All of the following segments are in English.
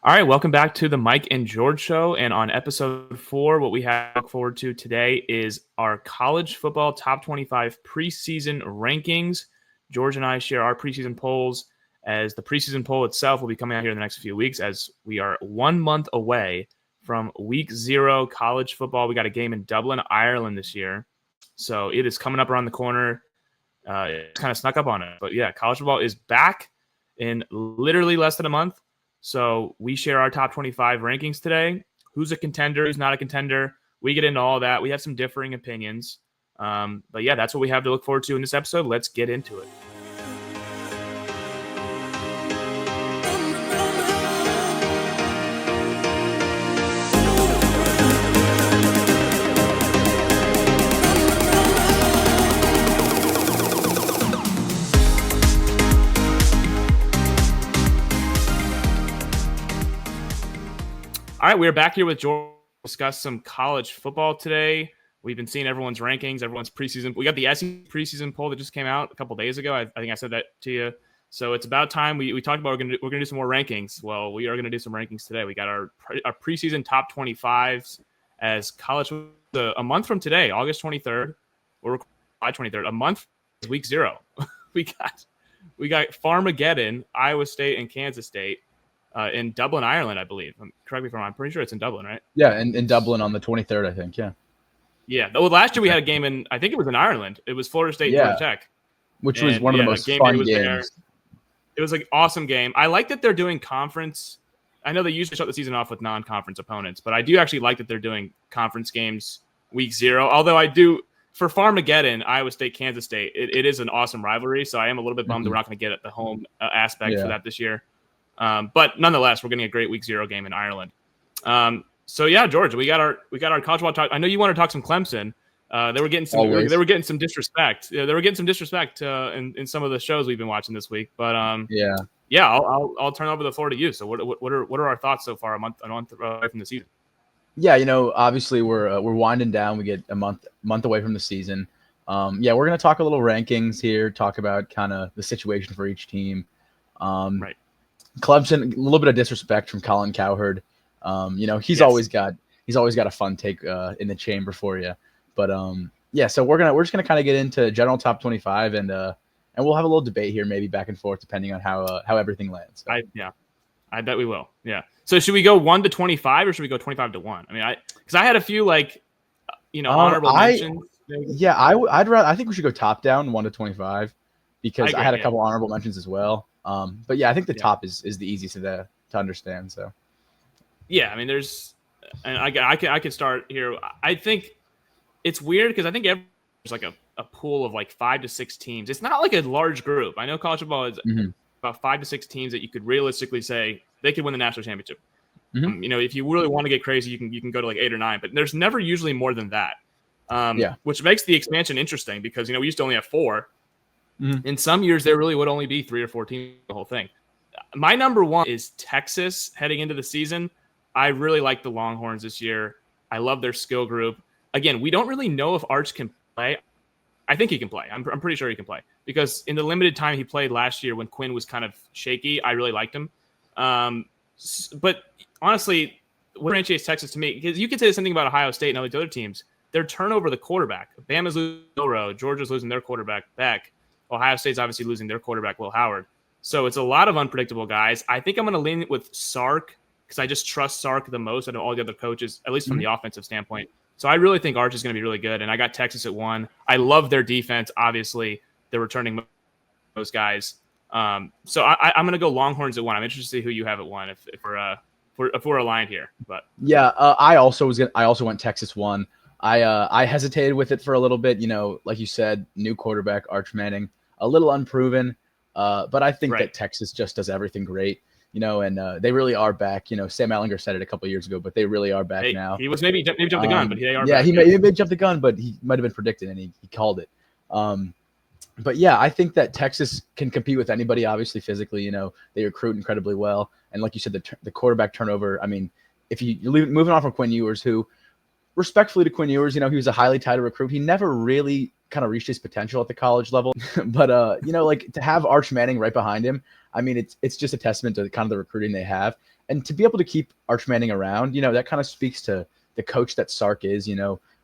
All right, welcome back to the Mike and George Show. And on episode 4, what we have to look forward to today is our college football top 25 preseason rankings. George and I share our preseason polls, as the preseason poll itself will be coming out here in the next few weeks, as we are 1 month away from week 0 college football. We got a game in Dublin, Ireland this year. So it is coming up around the corner. It's kind of snuck up on it. But yeah, college football is back in literally less than a month. So we share our top 25 rankings today. Who's a contender? Who's not a contender? We get into all that. We have some differing opinions. But yeah, that's what we have to look forward to in this episode. Let's get into it. All right, we are back here with George to discuss some college football today. We've been seeing everyone's rankings, everyone's preseason. We got the SEC preseason poll that just came out a couple days ago. I think I said that to you. So it's about time. We talked about we're gonna do some more rankings. Well, we are gonna do some rankings today. We got our preseason top 25s as college a month from today, August 23rd, or July 23rd. A month is week 0. we got Farmageddon, Iowa State and Kansas State. In Dublin, Ireland, I believe. Correct me if I'm wrong. I'm pretty sure it's in Dublin, right? Yeah, in Dublin on the 23rd, I think. Yeah. Yeah. Well, last year we had a game in, I think it was in Ireland. It was Florida State, Georgia Tech. Which was one of the most fun games. It was an awesome game. I like that they're doing conference. I know they usually start the season off with non-conference opponents, but I do actually like that they're doing conference games week 0. Although I do, for Farmageddon, Iowa State, Kansas State, it is an awesome rivalry. So I am a little bit bummed that we're not going to get at the home aspect for that this year. But nonetheless, we're getting a great week 0 game in Ireland. So yeah, George, we got our college football talk. I know you want to talk some Clemson. They were getting some disrespect. Yeah, they were getting some disrespect in some of the shows we've been watching this week. But I'll turn over the floor to you. So what are our thoughts so far a month away from the season? Yeah, obviously we're winding down. We get a month away from the season. We're gonna talk a little rankings here. Talk about kind of the situation for each team. Right. Clemson, a little bit of disrespect from Colin Cowherd. He's always got a fun take in the chamber for you. But so we're just gonna kind of get into general top 25 and we'll have a little debate here, maybe back and forth, depending on how everything lands. So. I bet we will. Yeah. So should we go 1 to 25 or should we go 25 to 1? I mean, because I had a few honorable mentions. Yeah, I think we should go top down 1 to 25 because I had a couple honorable mentions as well. But yeah, I think the top is the easiest to understand. So, yeah, I mean, I could start here. I think it's weird because I think there's like a pool of like 5 to 6 teams. It's not like a large group. I know college football is about 5 to 6 teams that you could realistically say they could win the national championship. If you really want to get crazy, you can go to like 8 or 9, but there's never usually more than that. Which makes the expansion interesting because we used to only have 4. In some years, there really would only be 3 or 4 teams, the whole thing. My number 1 is Texas heading into the season. I really like the Longhorns this year. I love their skill group. Again, we don't really know if Arch can play. I think he can play. I'm pretty sure he can play because in the limited time he played last year when Quinn was kind of shaky, I really liked him. But honestly, what differentiates Texas to me, because you could say something about Ohio State and all these other teams, their turnover the quarterback. Bama's losing Milroe, Georgia's losing their quarterback back. Ohio State's obviously losing their quarterback, Will Howard. So it's a lot of unpredictable guys. I think I'm going to lean with Sark because I just trust Sark the most out of all the other coaches, at least from the offensive standpoint. So I really think Arch is going to be really good. And I got Texas at 1. I love their defense. Obviously, they're returning those guys. So I'm going to go Longhorns at 1. I'm interested to see who you have at 1 if we're aligned here. But yeah, I also went Texas 1. I hesitated with it for a little bit. Like you said, new quarterback Arch Manning, a little unproven, but I think that Texas just does everything great. And they really are back. Sam Ehlinger said it a couple of years ago, but they really are back now. He was maybe jumped the gun, but they are back. Yeah, he may jump the gun, but he might have been predicted, and he called it. But yeah, I think that Texas can compete with anybody, obviously physically. They recruit incredibly well. And like you said, the quarterback turnover, I mean, if you're moving on from Quinn Ewers, who respectfully to Quinn Ewers, he was a highly touted recruit. He never really kind of reached his potential at the college level. But like to have Arch Manning right behind him, I mean, it's just a testament to kind of the recruiting they have. And to be able to keep Arch Manning around, that kind of speaks to the coach that Sark is.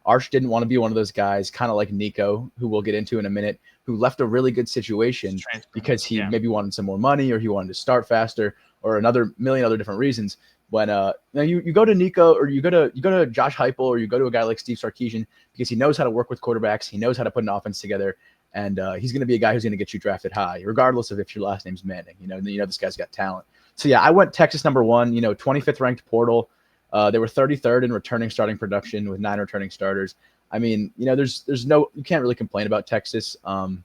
Arch didn't want to be one of those guys, kind of like Nico, who we'll get into in a minute, who left a really good situation because he maybe wanted some more money, or he wanted to start faster, or another million other different reasons. When you go to Nico, or you go to Josh Heupel, or you go to a guy like Steve Sarkisian, because he knows how to work with quarterbacks, he knows how to put an offense together, and he's going to be a guy who's going to get you drafted high, regardless of if your last name's Manning. This guy's got talent. So yeah, I went Texas number 1. 25th ranked portal. They were 33rd in returning starting production with 9 returning starters. I mean, there's no, you can't really complain about Texas. I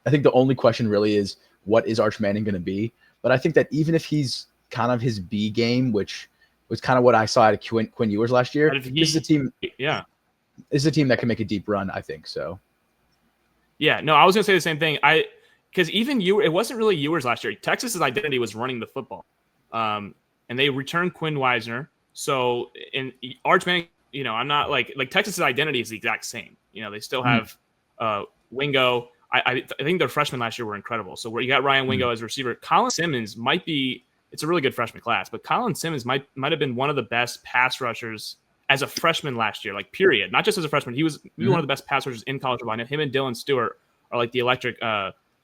think the only question really is, what is Arch Manning going to be? But I think that even if he's kind of his B game, which was kind of what I saw out of Quinn Ewers last year, this is a team. Yeah, this is a team that can make a deep run, I think. So. Yeah, no, I was going to say the same thing. Because even it wasn't really Ewers last year. Texas's identity was running the football, and they returned Quinn Wisner. So in Arch Manning, I'm not like Texas's identity is the exact same. They still have Wingo. I think their freshmen last year were incredible. So where you got Ryan Wingo as a receiver, Colin Simmons might be. It's a really good freshman class, but Colin Simmons might have been one of the best pass rushers as a freshman last year. Like period, not just as a freshman. He was one of the best pass rushers in college football. Him and Dylan Stewart are like the electric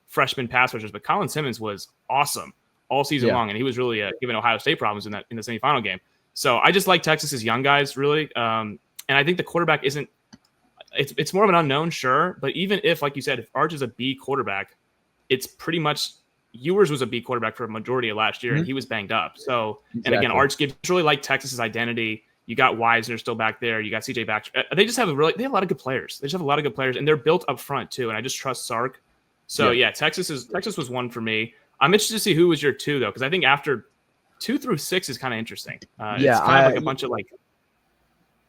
freshman pass rushers. But Colin Simmons was awesome all season long, and he was really giving Ohio State problems in the semifinal game. So I just like Texas's young guys, really. And I think the quarterback isn't – it's more of an unknown, sure. But even if, like you said, if Arch is a B quarterback, it's pretty much – Ewers was a B quarterback for a majority of last year, and he was banged up. So, and again, Arch gives really like Texas's identity. You got Wisner still back there. You got CJ Baxter. They just have they have a lot of good players. They just have a lot of good players, and they're built up front too. And I just trust Sark. So yeah, Texas was 1 for me. I'm interested to see who was your 2 though, because I think after 2 through 6 is kind of interesting. It's kind of like a bunch of like.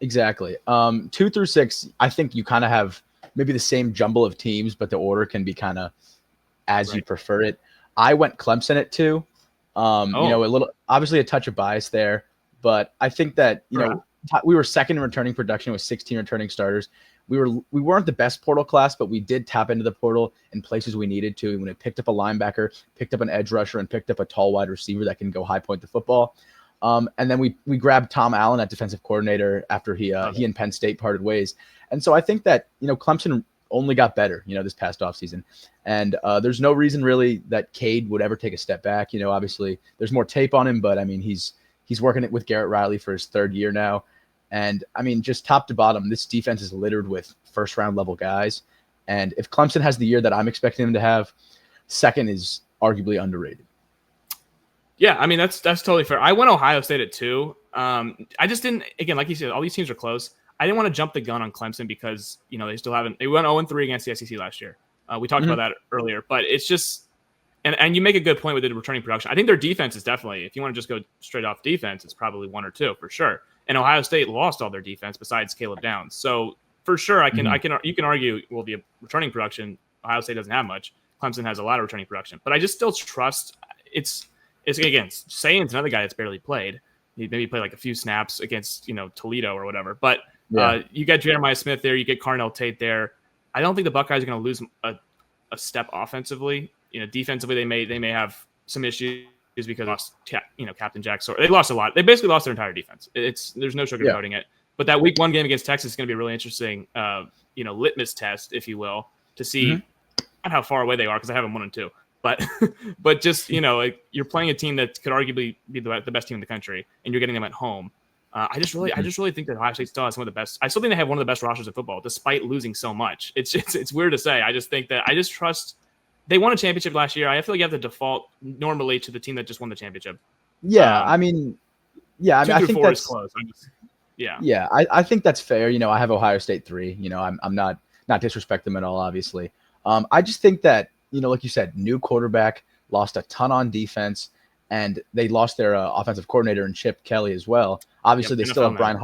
Exactly. 2 through 6, I think you kind of have maybe the same jumble of teams, but the order can be kind of as you prefer it. I went Clemson at 2. A little, obviously a touch of bias there, but I think that, we were second in returning production with 16 returning starters. We weren't the best portal class, but we did tap into the portal in places we needed to. When it picked up a linebacker, picked up an edge rusher, and picked up a tall wide receiver that can go high point the football. And then we grabbed Tom Allen at defensive coordinator after he and Penn State parted ways. And so I think that, Clemson only got better, this past offseason. And there's no reason really that Cade would ever take a step back. Obviously there's more tape on him, but I mean, he's working it with Garrett Riley for his 3rd year now. And I mean, just top to bottom, this defense is littered with first-round level guys. And if Clemson has the year that I'm expecting them to have, second is arguably underrated. Yeah, I mean, that's totally fair. I went Ohio State at 2. I just didn't, again, like you said, all these teams are close. I didn't want to jump the gun on Clemson because, they went 0-3 against the SEC last year. We talked about that earlier, but it's just, and you make a good point with the returning production. I think their defense is definitely, if you want to just go straight off defense, it's probably 1 or 2 for sure. And Ohio State lost all their defense besides Caleb Downs. So for sure, you can argue, well, the returning production, Ohio State doesn't have much. Clemson has a lot of returning production, but I just still trust it's again, Sayan's another guy that's barely played. He maybe played like a few snaps against, Toledo or whatever, but you got Jeremiah Smith there, you get Carnell Tate there. I don't think the Buckeyes are going to lose a step offensively. Defensively, they may have some issues because they lost, Captain Jack. So they lost a lot. They basically lost their entire defense. There's no sugarcoating it. But that week 1 game against Texas is going to be a really interesting, litmus test, if you will, to see not how far away they are because I have them 1 and 2. But just you're playing a team that could arguably be the best team in the country, and you're getting them at home. I just really think that Ohio State still has some of the best. I still think they have one of the best rosters in football, despite losing so much. It's weird to say. I just think that I just trust. They won a championship last year. I feel like you have to default normally to the team that just won the championship. Yeah, I think 2 through 4 is close. I think that's fair. I have Ohio State 3. I'm not disrespect them at all, obviously. I just think that, like you said, new quarterback, lost a ton on defense, and they lost their offensive coordinator and Chip Kelly as well. Obviously, they still have Brian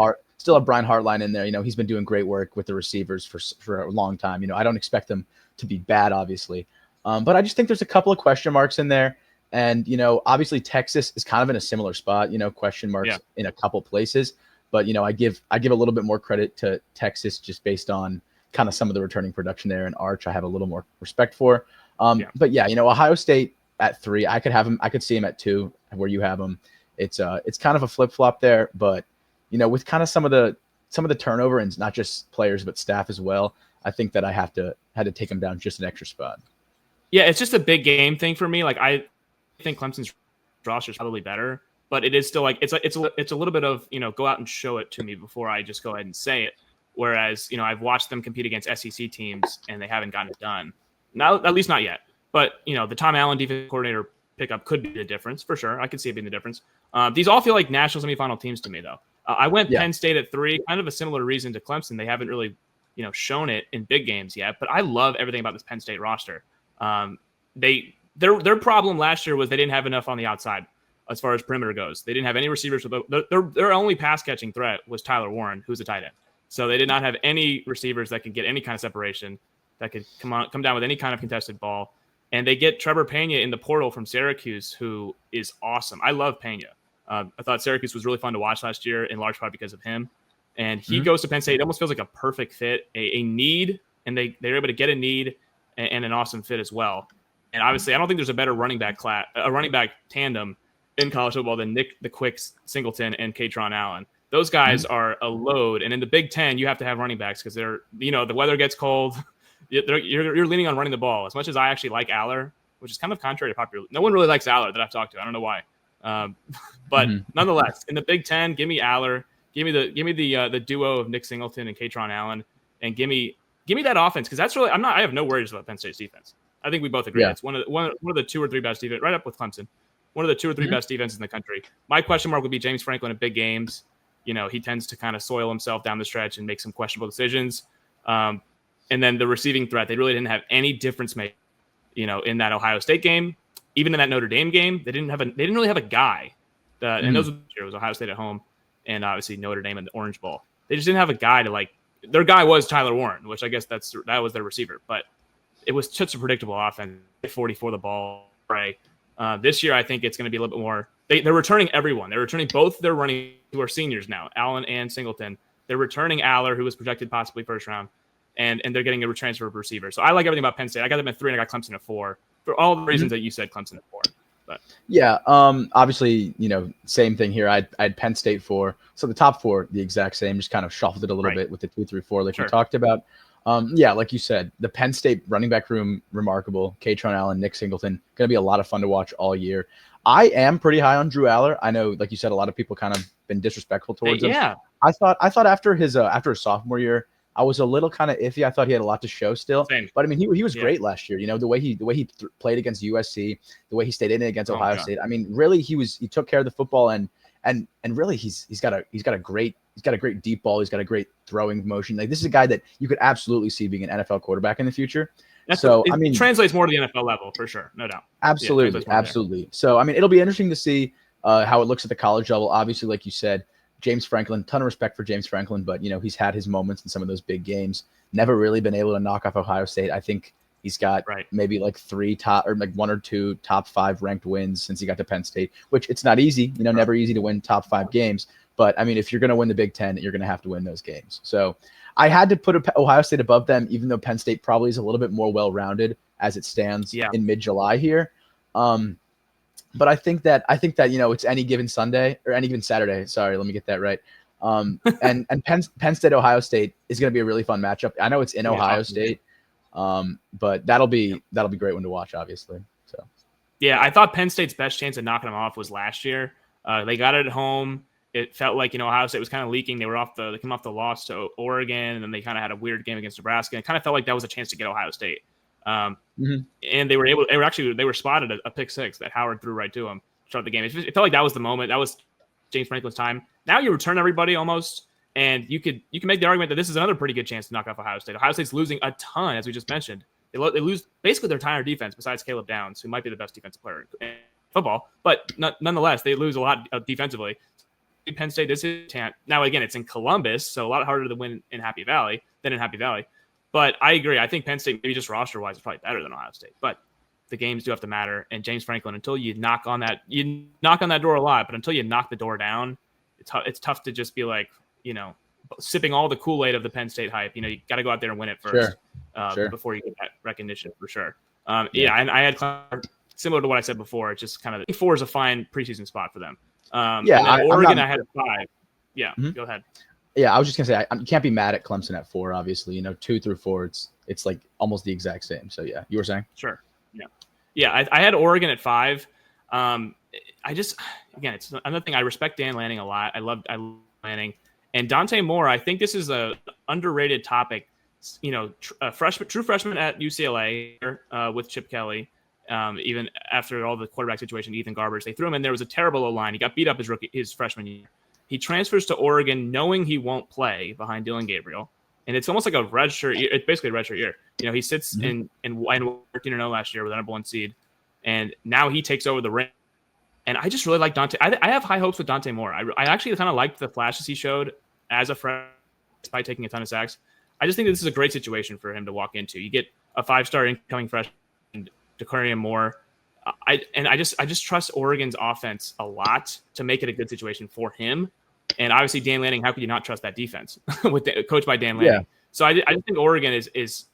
Hartline in there. He's been doing great work with the receivers for a long time. I don't expect them to be bad, obviously. But I just think there's a couple of question marks in there. And, obviously Texas is kind of in a similar spot, question marks in a couple places. But I give a little bit more credit to Texas just based on kind of some of the returning production there, and Arch I have a little more respect for. But yeah, Ohio State at 3, I could see him at 2 where you have him. It's kind of a flip flop there, but with kind of some of the turnover, and not just players but staff as well, I think that I had to take him down just an extra spot. Yeah, it's just a big game thing for me. Like I think Clemson's roster is probably better, but it is still like it's a little bit of go out and show it to me before I just go ahead and say it. Whereas I've watched them compete against SEC teams and they haven't gotten it done. Now, at least not yet. But the Tom Allen defensive coordinator pickup could be the difference for sure. I could see it being the difference. These all feel like national semifinal teams to me, though. I went Penn State at 3, kind of a similar reason to Clemson. They haven't really shown it in big games yet, but I love everything about this Penn State roster. Their problem last year was they didn't have enough on the outside as far as perimeter goes. They didn't have any receivers. Their only pass catching threat was Tyler Warren, who's a tight end. So they did not have any receivers that could get any kind of separation, that could come down with any kind of contested ball. And they get Trevor Pena in the portal from Syracuse, who is awesome. I love Pena. I thought Syracuse was really fun to watch last year, in large part because of him. And he goes to Penn State. It almost feels like a perfect fit, a need, and they're able to get a need and an awesome fit as well. And obviously, I don't think there's a better running back tandem in college football than Nick the Quick Singleton and Katron Allen. Those guys are a load. And in the Big Ten, you have to have running backs because they're the weather gets cold. You're leaning on running the ball. As much as I actually like Aller, which is kind of contrary to popular. No one really likes Aller that I've talked to. I don't know why. But nonetheless, in the Big Ten, give me Aller. Give me the duo of Nick Singleton and Katron Allen, and give me that offense, because that's really I have no worries about Penn State's defense. I think we both agree it's one of the 2 or 3 best defense, right up with Clemson. One of the 2 or 3 best defenses in the country. My question mark would be James Franklin in big games. He tends to kind of soil himself down the stretch and make some questionable decisions. And then the receiving threat, they really didn't have any difference make, in that Ohio State game, even in that Notre Dame game, they didn't really have a guy. And those it was Ohio State at home, and obviously Notre Dame in the Orange Bowl. They just didn't have a guy to their guy was Tyler Warren, which I guess that was their receiver, but it was such a predictable offense. 44 the ball, right? This year, I think it's going to be a little bit more. They're returning everyone. They're returning both their running who are seniors now, Allen and Singleton. They're returning Aller, who was projected possibly first round, and they're getting a transfer of receiver. So I like everything about Penn State. I got them at 3, and I got Clemson at 4 for all the reasons that you said. Clemson at 4. But yeah, obviously, same thing here. I had Penn State 4, so the top 4 the exact same. Just kind of shuffled it a little bit with the 2, 3, 4, like we talked about. Like you said, the Penn State running back room, remarkable. Katron Allen, Nick Singleton, going to be a lot of fun to watch all year. I am pretty high on Drew Aller. I know, like you said, a lot of people kind of been disrespectful towards him. Yeah, I thought after his sophomore year, I was a little kind of iffy. I thought he had a lot to show still. Same. But I mean, he was great last year. The way he played against USC, the way he stayed in it against Ohio State. I mean, really, he took care of the football, and really he's got a great deep ball. He's got a great throwing motion. Like, this is a guy that you could absolutely see being an NFL quarterback in the future. It translates more to the NFL level for sure, no doubt. Absolutely. So I mean, it'll be interesting to see how it looks at the college level. Obviously, like you said, James Franklin, ton of respect for James Franklin, but he's had his moments in some of those big games. Never really been able to knock off Ohio State. I think he's got maybe like 3 top, or like 1 or 2 top 5 ranked wins since he got to Penn State, which it's not easy. Never easy to win top 5 games. But I mean, if you're going to win the Big Ten, you're going to have to win those games. So I had to put Ohio State above them, even though Penn State probably is a little bit more well-rounded as it stands in mid-July here. But I think that it's any given Sunday or any given Saturday. Sorry, let me get that right. And Penn State Ohio State is going to be a really fun matchup. I know it's in Ohio State, but that'll be a great one to watch, obviously. So yeah, I thought Penn State's best chance of knocking them off was last year. They got it at home. It felt like Ohio State was kind of leaking. They came off the loss to Oregon, and then they kind of had a weird game against Nebraska. It kind of felt like that was a chance to get Ohio State. And they were spotted a pick 6 that Howard threw right to them to start the game. It felt like that was the moment. That was James Franklin's time. Now you return everybody almost, and you can make the argument that this is another pretty good chance to knock off Ohio State. Ohio State's losing a ton, as we just mentioned. They lose basically their entire defense besides Caleb Downs, who might be the best defensive player in football, but nonetheless, they lose a lot defensively. Penn State is now, again, it's in Columbus, so a lot harder to win in Happy Valley than in Happy Valley. But I agree. I think Penn State, maybe just roster-wise, is probably better than Ohio State. But the games do have to matter. And James Franklin, until you knock on that door a lot, but until you knock the door down, it's tough to just be like, sipping all the Kool-Aid of the Penn State hype. You got to go out there and win it first before you get that recognition for sure. And I had similar to what I said before. It's just kind of 4 is a fine preseason spot for them. Oregon, I had 5. Yeah, Go ahead. Yeah, I was just gonna say you can't be mad at Clemson at 4. Obviously, 2 through 4, it's like almost the exact same. So yeah, you were saying? Sure. Yeah. I had Oregon at 5. It's another thing. I respect Dan Lanning a lot. I love Lanning and Dante Moore. I think this is a underrated topic. True freshman at UCLA with Chip Kelly. Even after all the quarterback situation, Ethan Garbage, they threw him in. There was a terrible O-line. He got beat up his freshman year. He transfers to Oregon knowing he won't play behind Dylan Gabriel. And it's almost like a redshirt year. It's basically a redshirt year. He sits in 13-0 last year with the number 1 seed. And now he takes over the ring. And I just really like Dante. I have high hopes with Dante Moore. I actually kind of liked the flashes he showed as a freshman despite taking a ton of sacks. I just think this is a great situation for him to walk into. You get a 5-star incoming freshman, Declarion Moore. I just trust Oregon's offense a lot to make it a good situation for him. And obviously Dan Lanning, how could you not trust that defense coached by Dan Lanning? Yeah. So I just think Oregon is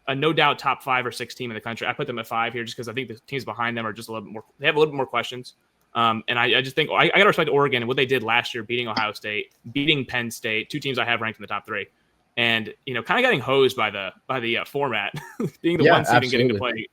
a no doubt top 5 or 6 team in the country. I put them at 5 here just because I think the teams behind them are just a little bit more. They have a little bit more questions. And I just think I got to respect Oregon and what they did last year, beating Ohio State, beating Penn State, 2 teams I have ranked in the top 3, and kind of getting hosed by the format, being the 1 seed and getting to play.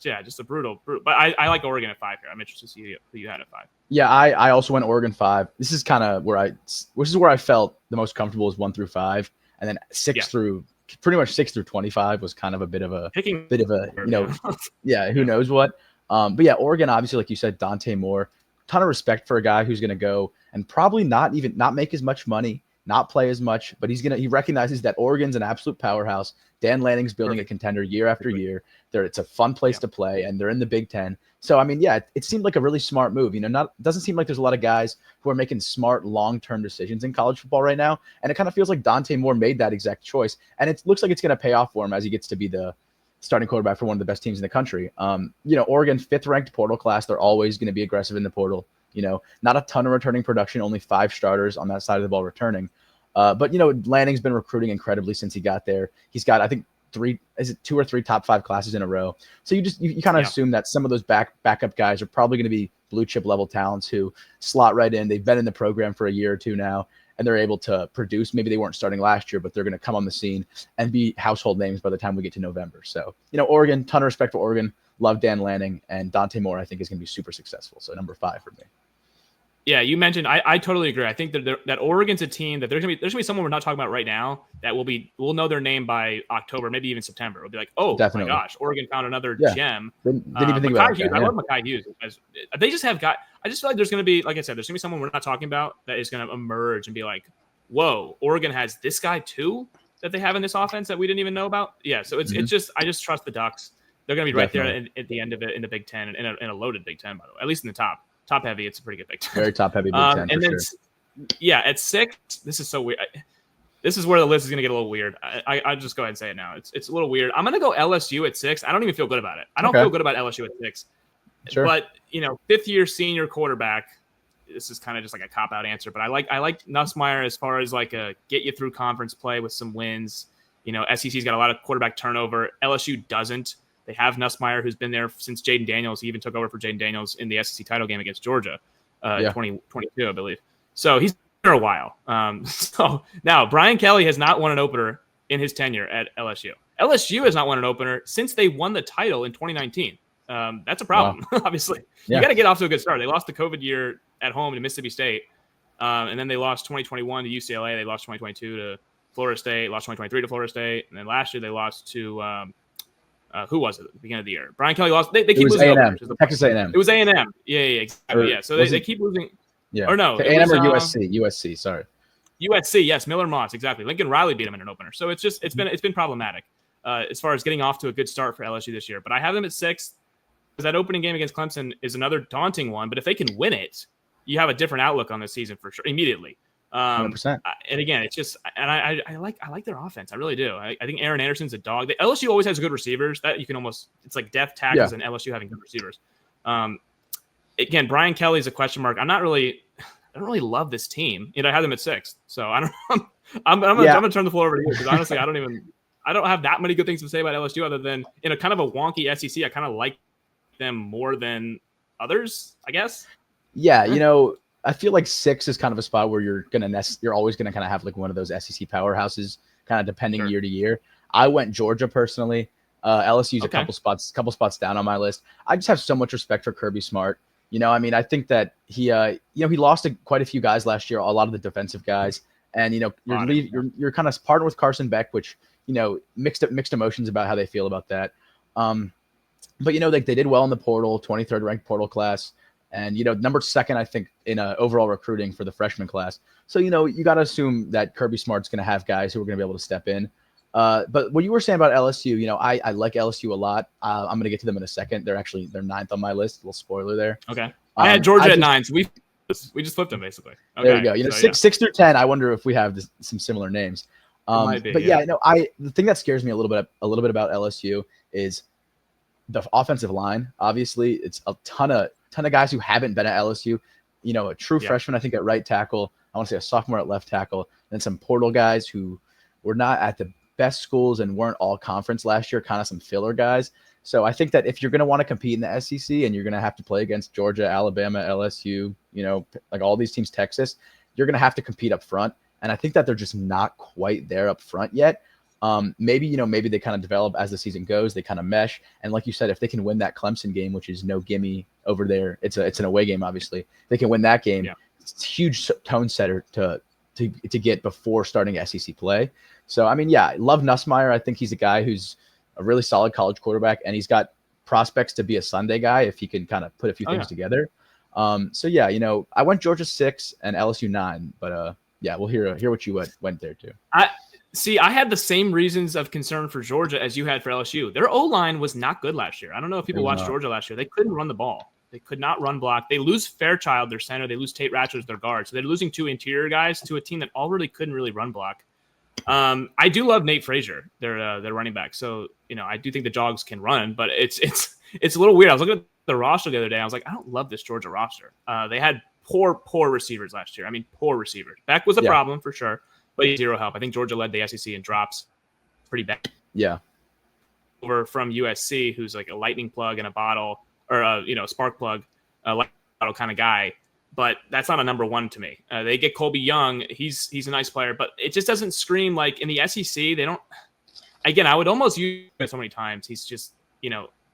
Yeah, just a brutal. But I like Oregon at 5 here. I'm interested to see who you had at 5. Yeah, I also went Oregon 5. This is kind of where I felt the most comfortable is 1 through 5, and then 6 through pretty much 6 through 25 was kind of a bit of a who knows what. But yeah, Oregon, obviously, like you said, Dante Moore, ton of respect for a guy who's going to go and probably not make as much money, not play as much, but he recognizes that Oregon's an absolute powerhouse. Dan Lanning's building a contender year after year. It's a fun place to play, and they're in the Big Ten. So, I mean, yeah, it seemed like a really smart move. Doesn't seem like there's a lot of guys who are making smart long-term decisions in college football right now. And it kind of feels like Dante Moore made that exact choice. And it looks like it's going to pay off for him as he gets to be the starting quarterback for one of the best teams in the country. Oregon, 5th-ranked portal class. They're always going to be aggressive in the portal. Not a ton of returning production, only 5 starters on that side of the ball returning. But Lanning's been recruiting incredibly since he got there. He's got, I think, 2 or 3 top 5 classes in a row. So you kind of assume that some of those backup guys are probably going to be blue chip level talents who slot right in. They've been in the program for a year or 2 now, and they're able to produce. Maybe they weren't starting last year, but they're going to come on the scene and be household names by the time we get to November. So, Oregon, ton of respect for Oregon. Love Dan Lanning, and Dante Moore, I think, is going to be super successful. So number 5 for me. Yeah, you mentioned. I totally agree. I think that Oregon's a team that there's gonna be someone we're not talking about right now that we'll know their name by October, maybe even September. We'll be like, oh Definitely. My gosh, Oregon found another gem. Didn't even think about Hughes. I love Mekhi Hughes. They just have got. I just feel like there's gonna be, like I said, there's gonna be someone we're not talking about that is gonna emerge and be like, whoa, Oregon has this guy too that they have in this offense that we didn't even know about. Yeah, so it's just I just trust the Ducks. They're gonna be right there at the end of it in the Big Ten, in a loaded Big Ten, by the way, at least in the top. Top heavy, it's a pretty good Big Ten. Very top heavy Big Ten. And then, at 6, this is so weird. This is where the list is going to get a little weird. I'll just go ahead and say it now. It's a little weird. I'm going to go LSU at 6. I don't even feel good about it. I don't feel good about LSU at 6. Sure. But 5th-year senior quarterback. This is kind of just like a cop-out answer, but I like Nussmeier as far as like a get you through conference play with some wins. SEC's got a lot of quarterback turnover. LSU doesn't. They have Nussmeier, who's been there since Jaden Daniels. He even took over for Jaden Daniels in the SEC title game against Georgia in 2022, I believe. So he's been there a while. So now Brian Kelly has not won an opener in his tenure at LSU. LSU has not won an opener since they won the title in 2019. That's a problem, obviously. Yeah. You got to get off to a good start. They lost the COVID year at home to Mississippi State, and then they lost 2021 to UCLA. They lost 2022 to Florida State, lost 2023 to Florida State, and then last year they lost to who was it at the beginning of the year? Brian Kelly lost. They keep losing. Texas A&M. It was A&M. Yeah, exactly. Yeah. So they keep losing. Yeah. Or no. A&M or USC. USC. Sorry. USC. Yes. Miller Moss. Exactly. Lincoln Riley beat him in an opener. So it's been problematic as far as getting off to a good start for LSU this year. But I have them at 6 because that opening game against Clemson is another daunting one. But if they can win it, you have a different outlook on this season for sure immediately. 100%. And again, it's just, and I like their offense. I really do. I think Aaron Anderson's a dog. LSU always has good receivers that you can almost, it's like death tackles and LSU having good receivers. Again, Brian Kelly's a question mark. I'm not really don't really love this team. I had them at 6th. So I don't. I'm gonna turn the floor over to you because honestly, I don't have that many good things to say about LSU other than in a kind of a wonky SEC. I kind of like them more than others, I guess. Yeah, I feel like 6 is kind of a spot where you're always gonna kind of have like one of those SEC powerhouses, kind of depending year to year. I went Georgia personally. LSU's a couple spots down on my list. I just have so much respect for Kirby Smart. I think that he lost quite a few guys last year, a lot of the defensive guys, and you're kind of partnered with Carson Beck, which mixed emotions about how they feel about that. But like they did well in the portal, 23rd ranked portal class, and number 2nd I think in overall recruiting for the freshman class. So you got to assume that Kirby Smart's going to have guys who are going to be able to step in. But what you were saying about LSU, I like LSU a lot. I'm going to get to them in a second. They're 9th on my list. A little spoiler there. Okay. I had Georgia at 9, so we just flipped them basically. Okay. There you go. 6 through 10. I wonder if we have some similar names. But the thing that scares me a little bit about LSU is the offensive line. Obviously, it's a ton of guys who haven't been at LSU. A true freshman, I think, at right tackle. I want to say a sophomore at left tackle, and then some portal guys who were not at the best schools and weren't all conference last year, kind of some filler guys. So I think that if you're going to want to compete in the SEC and you're going to have to play against Georgia, Alabama, LSU, like all these teams, Texas, you're going to have to compete up front. And I think that they're just not quite there up front yet. Maybe they kind of develop as the season goes, they kind of mesh. And like you said, if they can win that Clemson game, which is no gimme over there, it's an away game, obviously. They can win that game. Yeah. It's a huge tone setter to get before starting SEC play. So, I love Nussmeier. I think he's a guy who's a really solid college quarterback, and he's got prospects to be a Sunday guy if he can kind of put a few things together. I went Georgia 6 and LSU 9, but we'll hear what you went there too. I had the same reasons of concern for Georgia as you had for LSU. Their O-line was not good last year. I don't know if people watched Georgia last year. They couldn't run the ball. They could not run block. They lose Fairchild, their center. They lose Tate Ratchett, their guard. So they're losing 2 interior guys to a team that already couldn't really run block. I do love Nate Frazier, their running back. So, I do think the Jogs can run, but it's a little weird. I was looking at the roster the other day. I was like, I don't love this Georgia roster. They had poor receivers last year. Poor receivers. Beck was a problem for sure, but zero help. I think Georgia led the SEC in drops pretty bad. Yeah. Over from USC, who's like a lightning plug in a bottle, or a spark plug, a lightning bottle kind of guy. But that's not a number 1 to me. They get Colby Young. He's a nice player, but it just doesn't scream like in the SEC. They don't. Again, I would almost use it so many times. He's just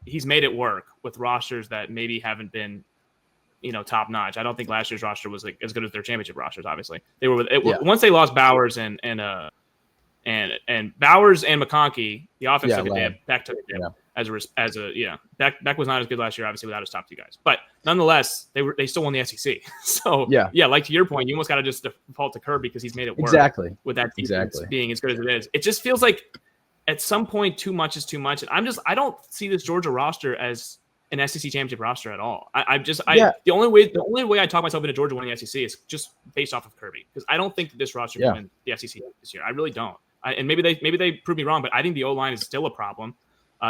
he's made it work with rosters that maybe haven't been top notch. I don't think last year's roster was like as good as their championship rosters. Obviously, they were once they lost Bowers and Bowers and McConkey, the offense took a dip. Beck took a dip. Yeah. Beck was not as good last year, obviously, without his top 2 guys. But nonetheless, they still won the SEC. So like to your point, you almost got to just default to Kirby because he's made it work with that defense being as good as it is. It just feels like at some point too much is too much. And I don't see this Georgia roster as an SEC championship roster at all. The only way I talk myself into Georgia winning the SEC is just based off of Kirby, because I don't think that this roster can win the SEC this year. I really don't. And maybe they prove me wrong, but I think the O-line is still a problem.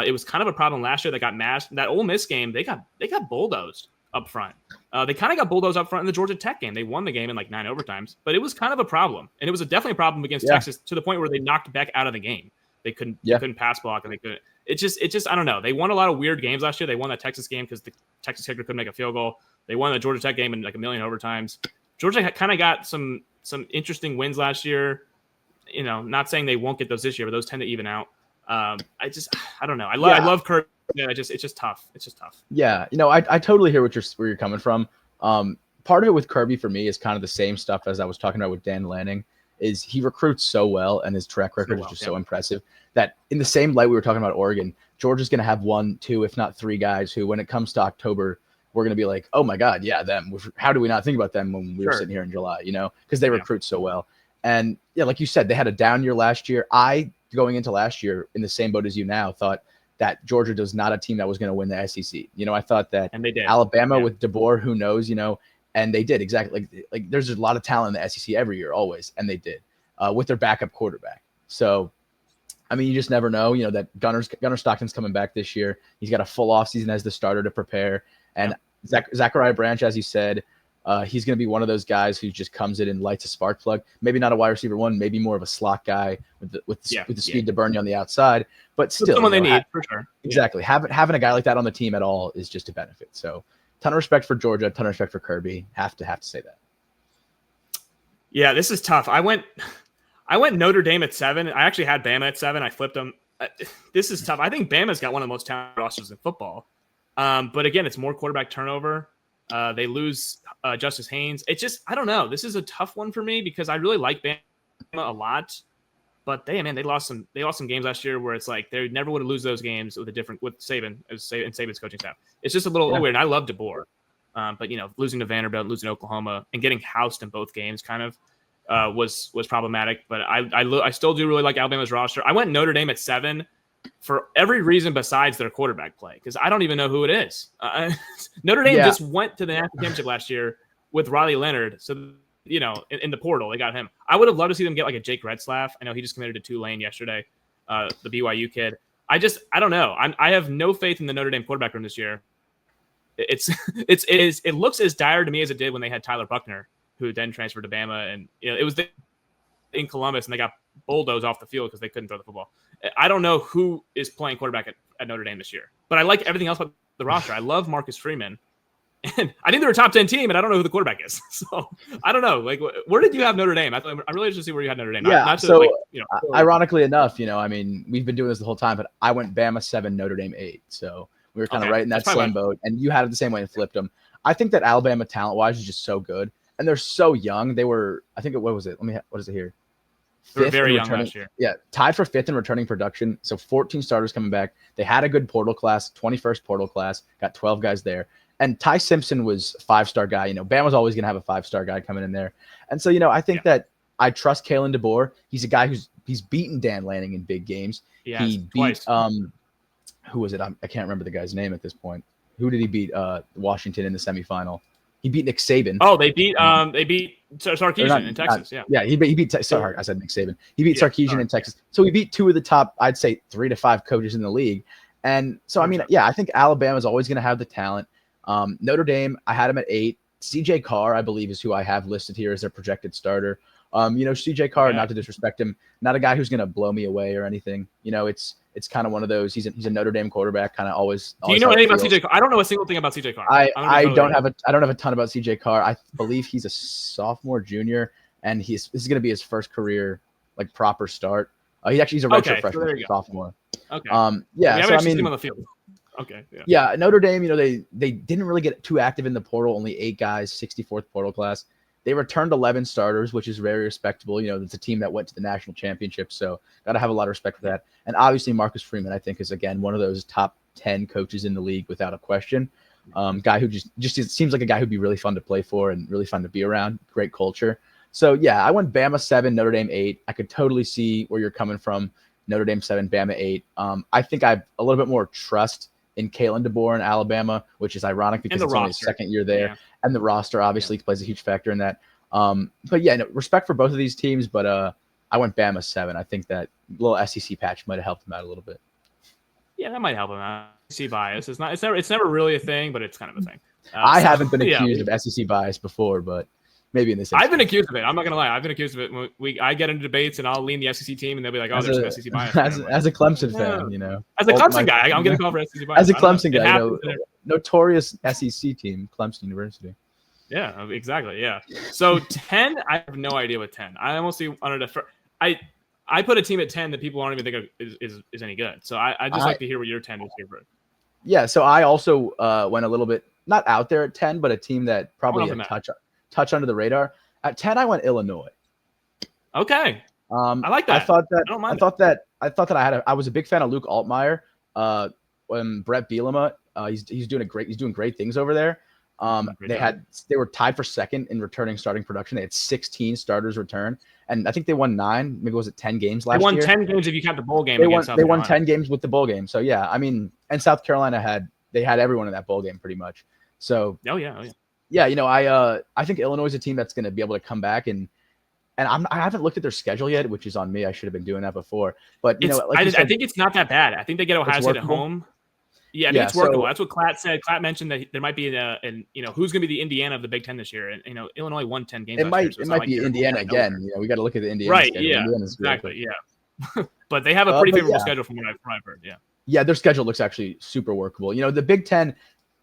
It was kind of a problem last year that got masked. That Ole Miss game, they got bulldozed up front. They kind of got bulldozed up front in the Georgia Tech game. They won the game in like 9 overtimes, but it was kind of a problem. And it was definitely a problem against Texas, to the point where they knocked Beck out of the game. They couldn't pass block, and they couldn't. It just I don't know. They won a lot of weird games last year. They won that Texas game because the Texas kicker couldn't make a field goal. They won the Georgia Tech game in like 1 million overtimes. Georgia kind of got some interesting wins last year. Not saying they won't get those this year, but those tend to even out. I don't know. I love Kirk. Yeah, it's just tough. It's just tough. Yeah, I totally hear where you're coming from. Part of it with Kirby for me is kind of the same stuff as I was talking about with Dan Lanning. Is he recruits so well, and his track record is just so impressive that in the same light we were talking about Oregon, Georgia's going to have 1, 2, if not 3 guys who, when it comes to October, we're going to be like, oh my God, yeah, them. How do we not think about them when we were sitting here in July? Because they recruit so well. And like you said, they had a down year last year. Going into last year, in the same boat as you now, thought that Georgia was not a team that was going to win the SEC. I thought that, and they did. Alabama with DeBoer, who knows, and they did exactly. Like there's a lot of talent in the SEC every year, always, and they did with their backup quarterback. So, you just never know. That Gunnar Stockton's coming back this year. He's got a full offseason as the starter to prepare, and Zachariah Branch, as you said, He's going to be one of those guys who just comes in and lights a spark plug. Maybe not a wide receiver one, maybe more of a slot guy with the speed to burn you on the outside. But still, someone they need for sure. Exactly. Having a guy like that on the team at all is just a benefit. So, ton of respect for Georgia, ton of respect for Kirby. Have to say that. Yeah, this is tough. I went Notre Dame at 7. I actually had Bama at 7. I flipped them. This is tough. I think Bama's got one of the most talented rosters in football. But again, it's more quarterback turnover. They lose Justice Haynes. It's just, I don't know. This is a tough one for me because I really like Bama a lot. But they lost some games last year where it's like they never would have lose those games with Saban and Saban's coaching staff. It's just a little weird. And I love DeBoer. But losing to Vanderbilt, losing to Oklahoma, and getting housed in both games kind of was problematic. But I still do really like Alabama's roster. I went Notre Dame at 7 for every reason besides their quarterback play because I don't even know who it is. Notre Dame just went to the national championship last year with Riley Leonard, so in the portal they got him. I would have loved to see them get like a Jake Retzlaff. I know he just committed to Tulane yesterday, the BYU kid. I don't know. I have no faith in the Notre Dame quarterback room this year. It looks as dire to me as it did when they had Tyler Buckner, who then transferred to Bama, and it was in Columbus, and they got bulldozed off the field because they couldn't throw the football. I don't know who is playing quarterback at Notre Dame this year, but I like everything else about the roster. I love Marcus Freeman, and I think they're a top 10 team, and I don't know who the quarterback is. So I don't know. Like, where did you have Notre Dame? I'm really interested to see where you had Notre Dame. Yeah. Ironically enough, we've been doing this the whole time, but I went Bama 7, Notre Dame 8. So we were kind of right in that same boat, and you had it the same way and flipped them. I think that Alabama talent-wise is just so good, and they're so young. They were, I think, what was it? What is it here? They were very young last year. Yeah, tied for 5th in returning production. So 14 starters coming back. They had a good portal class, 21st portal class, got 12 guys there. And Ty Simpson was a 5-star guy. Bama's always going to have a 5-star guy coming in there. And so, I think that I trust Kalen DeBoer. He's a guy he's beaten Dan Lanning in big games. He beat who was it? I can't remember the guy's name at this point. Who did he beat? Washington in the semifinal. He beat Nick Saban. Oh, they beat Sarkisian in Texas. He beat. Sorry, I said Nick Saban. He beat Sarkisian in Texas. So he beat 2 of the top, I'd say 3 to 5 coaches in the league. And so I think Alabama's always going to have the talent. Notre Dame, I had him at 8. CJ Carr, I believe, is who I have listed here as their projected starter. CJ Carr, not to disrespect him, not a guy who's going to blow me away or anything. It's kind of one of those. He's a Notre Dame quarterback, kind of always. Do you know anything about CJ Carr? I don't know a single thing about CJ Carr. I don't have a ton about CJ Carr. I believe he's a sophomore, junior, and this is going to be his first career proper start. He's a redshirt freshman, sophomore. Okay. Seen him on the field. Okay. Yeah. Notre Dame, they didn't really get too active in the portal. Only 8 guys, 64th portal class. They returned 11 starters, which is very respectable. It's a team that went to the national championship, so got to have a lot of respect for that. And obviously, Marcus Freeman, I think, is again one of those top 10 coaches in the league without a question. Guy who just seems like a guy who'd be really fun to play for and really fun to be around. Great culture. So yeah, I went Bama 7, Notre Dame 8. I could totally see where you're coming from. Notre Dame 7, Bama 8. I think I have a little bit more trust in Kalen DeBoer in Alabama, which is ironic because it's only his second year there. Yeah. And the roster obviously plays a huge factor in that. But yeah, respect for both of these teams, but I went Bama 7. I think that little SEC patch might have helped him out a little bit. Yeah, that might help him out. SEC bias. It's never really a thing, but it's kind of a thing. I haven't been accused of SEC bias before, but maybe in this instance. I've been accused of it. I'm not gonna lie. I've been accused of it. I get into debates and I'll lean the SEC team, and they'll be like, "Oh, there's some SEC bias." As a Clemson fan, As a Clemson guy, I'm gonna call for SEC bias. As a Clemson guy, notorious SEC team, Clemson University. Yeah, exactly. Yeah. So 10, I have no idea what 10. I almost see under the. I put a team at 10 that people aren't even think is any good. So I just like to hear what your 10 is here for. Yeah. So I also went a little bit not out there at 10, but a team that probably touch under the radar. At 10, I went Illinois. Okay. I like that. I thought that I was a big fan of Luke Altmaier. When Brett Bielema, he's doing great things over there. They were tied for second in returning starting production. They had 16 starters return, and I think they won 9. Maybe was it 10 games last year? They won 10 games if you count the bowl game. They won 10 games with the bowl game. So yeah, and South Carolina had everyone in that bowl game pretty much. So I think Illinois is a team that's going to be able to come back and I haven't looked at their schedule yet, which is on me. I should have been doing that before. But I think it's not that bad. I think they get Ohio State at home. Yeah, I think it's workable. That's what Klatt said. Klatt mentioned that there might be who's going to be the Indiana of the Big Ten this year, and Illinois won 10 games last year. So it might be Indiana again. We got to look at the Indiana schedule. Yeah, exactly. Yeah, but they have a pretty favorable schedule from what I've heard. Yeah, their schedule looks actually super workable. The Big Ten,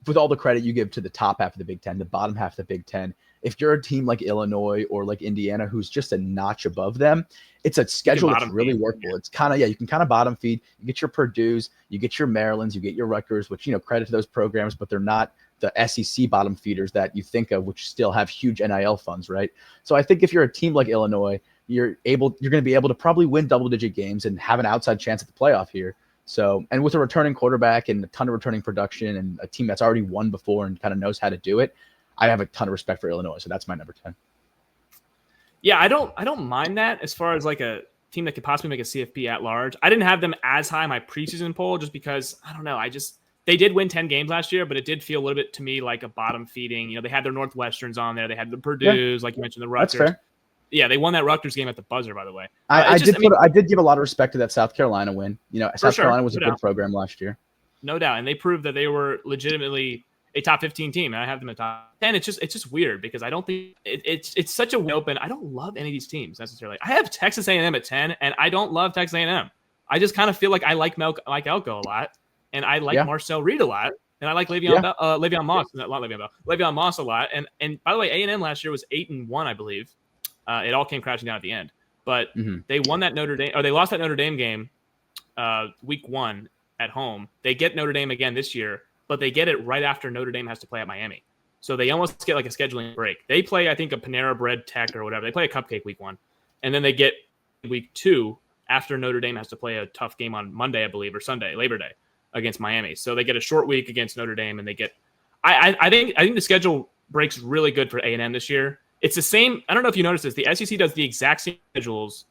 with all the credit you give to the top half of the Big Ten, the bottom half of the Big Ten, if you're a team like Illinois or like Indiana who's just a notch above them, it's a schedule that's really workable. Yeah. It's kind of, you can kind of bottom feed. You get your Purdue's, you get your Maryland's, you get your Rutgers, which, credit to those programs, but they're not the SEC bottom feeders that you think of, which still have huge NIL funds, right? So I think if you're a team like Illinois, you're going to be able to probably win double-digit games and have an outside chance at the playoff here. So, and with a returning quarterback and a ton of returning production and a team that's already won before and kind of knows how to do it, I have a ton of respect for Illinois. So that's my number 10. Yeah, I don't mind that as far as like a team that could possibly make a CFP at large. I didn't have them as high in my preseason poll just because, I don't know, they did win 10 games last year, but it did feel a little bit to me like a bottom feeding. They had their Northwesterns on there. They had the Purdue's, like you mentioned, the Rutgers. That's fair. Yeah, they won that Rutgers game at the buzzer, by the way. I did give a lot of respect to that South Carolina win. South Carolina was a good program last year. No doubt. And they proved that they were legitimately a top 15 team. And I have them at top 10. It's just weird because I don't think it's such a open. I don't love any of these teams necessarily. I have Texas A&M at 10, and I don't love Texas A&M. I just kind of feel like I like Elko a lot, and I like Marcel Reed a lot, and I like Le'Veon Moss a lot. And by the way, A&M last year was 8-1, I believe. It all came crashing down at the end, but they won that they lost that Notre Dame game week 1 at home. They get Notre Dame again this year, but they get it right after Notre Dame has to play at Miami. So they almost get like a scheduling break. They play, I think, a Panera Bread Tech or whatever. They play a cupcake week 1, and then they get week 2 after Notre Dame has to play a tough game on Monday, I believe, or Sunday, Labor Day, against Miami. So they get a short week against Notre Dame, and they get. I think the schedule breaks really good for A&M this year. It's the same. I don't know if you noticed this. The SEC does the exact same schedules.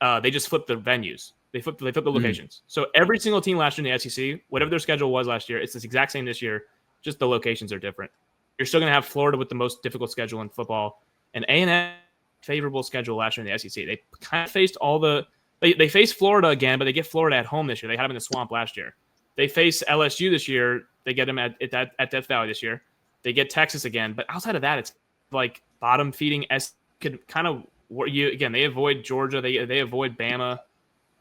They just flip the venues. They flip the locations. So every single team last year in the SEC, whatever their schedule was last year, it's the exact same this year. Just the locations are different. You're still going to have Florida with the most difficult schedule in football, and A&M favorable schedule last year in the SEC. They kind of faced they faced Florida again, but they get Florida at home this year. They had them in the swamp last year. They face LSU this year. They get them at Death Valley this year. They get Texas again, but outside of that, it's like bottom feeding. Could kind of they avoid Georgia. They avoid Bama.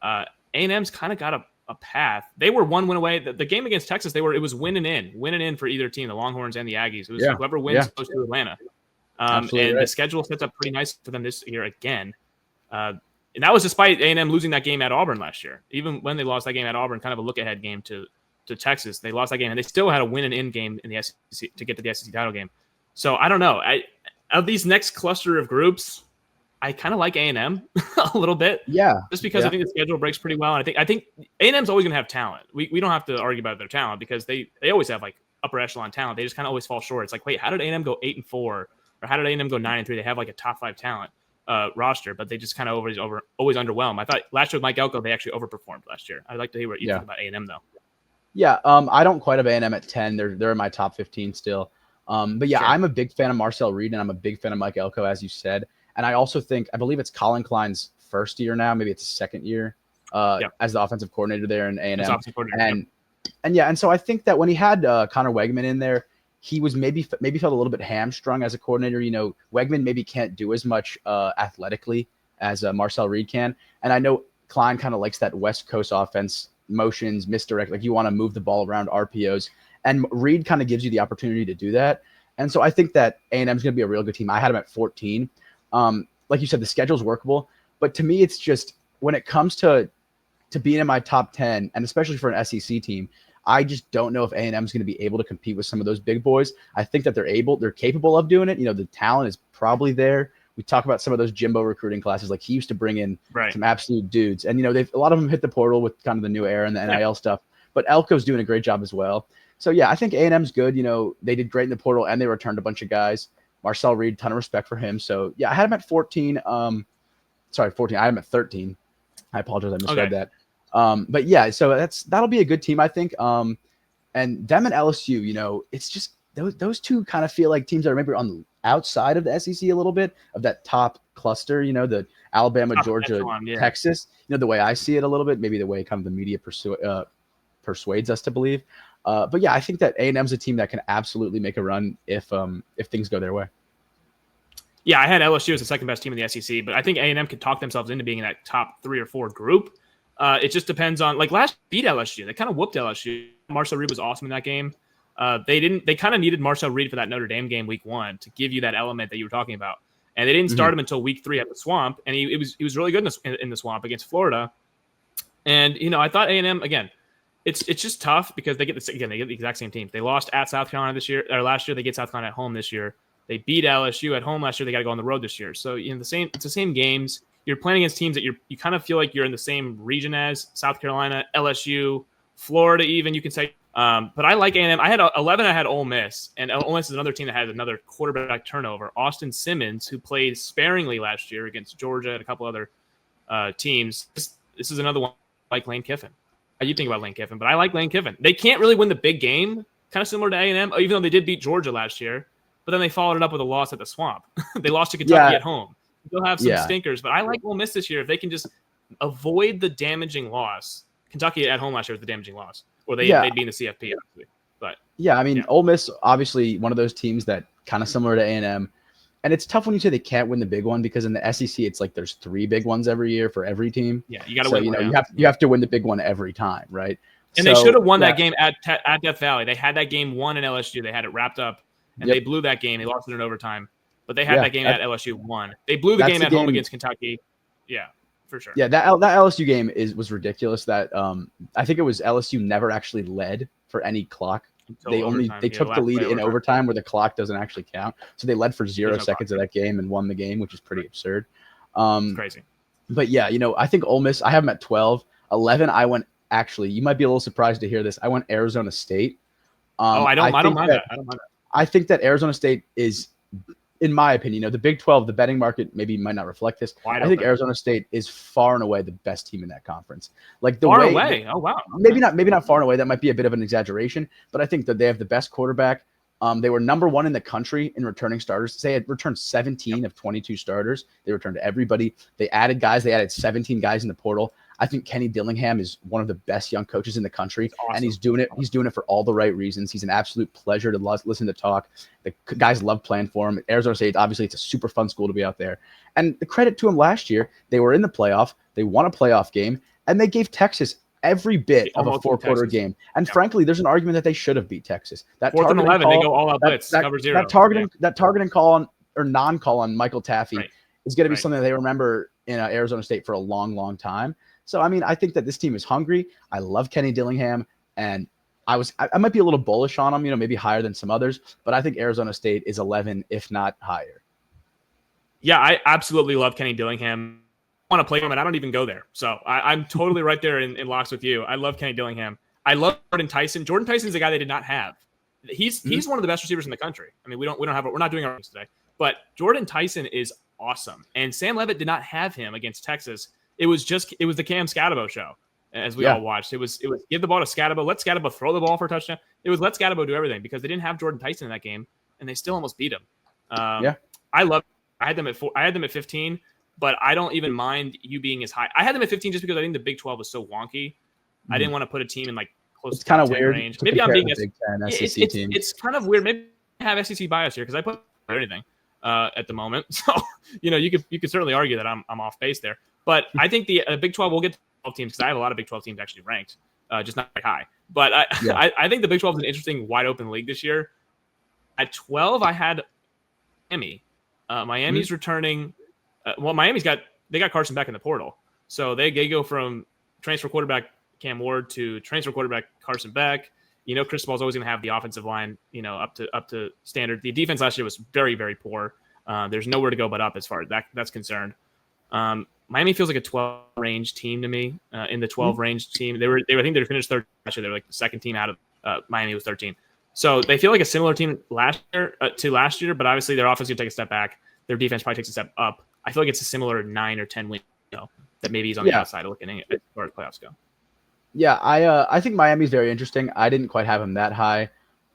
A&M's kind of got a path. They were one win away. The game against Texas, it was winning in for either team, the Longhorns and the Aggies. It was whoever wins goes to Atlanta. And the schedule sets up pretty nice for them this year again. And that was despite A&M losing that game at Auburn last year. Even when they lost that game at Auburn, kind of a look-ahead game to Texas, they lost that game, and they still had a win-in game in the SEC to get to the SEC title game. So I don't know. Of these next cluster of groups, I kind of like A&M a little bit. Yeah. Just because I think the schedule breaks pretty well. And I think A&M's always going to have talent. We don't have to argue about their talent because they always have like upper echelon talent. They just kind of always fall short. It's like, wait, how did A&M go 8-4? Or how did A&M go 9-3? They have like a top 5 talent roster, but they just kind of always underwhelm. I thought last year with Mike Elko, they actually overperformed last year. I'd like to hear what you think about A&M though. Yeah. I don't quite have A&M at 10. They're in my top 15 still. But yeah, sure. I'm a big fan of Marcel Reed, and I'm a big fan of Mike Elko, as you said. And I also think, I believe it's Colin Klein's first year now, maybe it's his second year as the offensive coordinator there in A&M. And so I think that when he had Connor Wegman in there, he was maybe felt a little bit hamstrung as a coordinator. Wegman maybe can't do as much athletically as Marcel Reed can. And I know Klein kind of likes that West Coast offense, motions, misdirect, like you want to move the ball around RPOs. And Reed kind of gives you the opportunity to do that. And so I think that A&M is going to be a real good team. I had them at 14. Like you said, the schedule's workable. But to me, it's just when it comes to being in my top 10, and especially for an SEC team, I just don't know if A&M is going to be able to compete with some of those big boys. I think that they're capable of doing it. The talent is probably there. We talk about some of those Jimbo recruiting classes. Like he used to bring in some absolute dudes. And, a lot of them hit the portal with kind of the new era and the NIL stuff. But Elko's doing a great job as well. So, yeah, I think A&M's good. They did great in the portal, and they returned a bunch of guys. Marcel Reed, ton of respect for him. So, yeah, I had him at 14. 14. I had him at 13. I apologize. I misread that. But, yeah, so that'll be a good team, I think. And them and LSU, it's just those two kind of feel like teams that are maybe on the outside of the SEC a little bit, of that top cluster, the Alabama, Georgia, Texas. The way I see it a little bit, maybe the way kind of the media persuades us to believe. But yeah, I think that A&M's a team that can absolutely make a run if things go their way. Yeah, I had LSU as the second best team in the SEC, but I think A&M could talk themselves into being in that top 3 or 4 group. It just depends on, like, last beat LSU. They kind of whooped LSU. Marcel Reed was awesome in that game. They kind of needed Marcel Reed for that Notre Dame game week 1 to give you that element that you were talking about. And they didn't start him until week 3 at the Swamp, and he was really good in the Swamp against Florida. And I thought A&M, again, it's just tough because they get the exact same team. They lost at South Carolina last year. They get South Carolina at home this year. They beat LSU at home last year. They got to go on the road this year. So it's the same games. You're playing against teams that you kind of feel like you're in the same region as South Carolina, LSU, Florida. Even you can say. But I like A&M. I had 11. I had Ole Miss, and Ole Miss is another team that had another quarterback turnover. Austin Simmons, who played sparingly last year against Georgia and a couple other teams. This is another one like Lane Kiffin. How do you think about Lane Kiffin? But I like Lane Kiffin. They can't really win the big game, kind of similar to A&M, even though they did beat Georgia last year. But then they followed it up with a loss at the Swamp. They lost to Kentucky at home. They'll have some stinkers, but I like Ole Miss this year if they can just avoid the damaging loss. Kentucky at home last year was the damaging loss, or they'd be in the CFP, obviously. But Ole Miss, obviously one of those teams that kind of similar to A&M. And it's tough when you say they can't win the big one because in the SEC, it's like there's 3 big ones every year for every team. Yeah, you got to win. You have to win the big one every time, right? And they should have won that game at Death Valley. They had that game won in LSU. They had it wrapped up. And they blew that game. They lost it in overtime. But they had that game at LSU won. They blew the game at home against Kentucky. Yeah, for sure. Yeah, that LSU game was ridiculous. That I think it was LSU never actually led for any clock. They took the lead in overtime where the clock doesn't actually count. So they led for 0 seconds of that game and won the game, which is pretty absurd. It's crazy. But yeah, I think Ole Miss, I have them at 12. 11, I went, actually, you might be a little surprised to hear this. I went Arizona State. I don't mind that. I think that Arizona State is, in my opinion, the Big 12, the betting market might not reflect this. I think Arizona State is far and away the best team in that conference. Like far away. Oh wow. Okay. Maybe not far and away. That might be a bit of an exaggeration, but I think that they have the best quarterback. They were number 1 in the country in returning starters. They had returned 17 of 22 starters. They returned everybody. They added guys. They added 17 guys in the portal. I think Kenny Dillingham is one of the best young coaches in the country, and he's doing it. He's doing it for all the right reasons. He's an absolute pleasure to listen to talk. The guys love playing for him. Arizona State, obviously, it's a super fun school to be out there. And the credit to him last year, they were in the playoff. They won a playoff game, and they gave Texas every bit of a 4-quarter game. And frankly, there's an argument that they should have beat Texas. That 4th and 11, they go all out blitz, cover 0. That targeting call on or non-call on Michael Taffy is going to be something that they remember in Arizona State for a long, long time. So, I think that this team is hungry. I love Kenny Dillingham, and I might be a little bullish on him, maybe higher than some others, but I think Arizona State is 11, if not higher. Yeah, I absolutely love Kenny Dillingham. I want to play him, and I don't even go there. So I'm totally right there in locks with you. I love Kenny Dillingham. I love Jordan Tyson. Jordan Tyson is a guy they did not have. He's one of the best receivers in the country. We're not doing our things today, but Jordan Tyson is awesome. And Sam Leavitt did not have him against Texas. It was the Cam Scatabo show, as we all watched. It was give the ball to Scatabo, let Scatabo throw the ball for a touchdown. It was let Scatabo do everything because they didn't have Jordan Tyson in that game, and they still almost beat him. I had them at 15, but I don't even mind you being as high. I had them at 15 just because I think the Big 12 was so wonky. I didn't want to put a team in like close it's to kind the of 10 weird range. Maybe I'm being Big 10 SEC team. It's kind of weird. Maybe I have SEC bias here because I put anything at the moment. So you could certainly argue that I'm off base there. But I think the Big 12 will get to 12 teams because I have a lot of Big 12 teams actually ranked, just not very high. But I think the Big 12 is an interesting, wide open league this year. At 12, I had Miami. Miami's returning. They got Carson Beck in the portal, so they go from transfer quarterback Cam Ward to transfer quarterback Carson Beck. Cristobal's always going to have the offensive line, up to standard. The defense last year was very, very poor. There's nowhere to go but up as far as that's concerned. Miami feels like a 12 range team to me. In the 12 range team, I think they finished third last year. They were like the second team out of Miami was 13. So they feel like a similar team last year, but obviously their offense is going to take a step back. Their defense probably takes a step up. I feel like it's a similar 9 or 10 win, that maybe he's on the outside looking at as far as playoffs go. Yeah, I think Miami's very interesting. I didn't quite have him that high.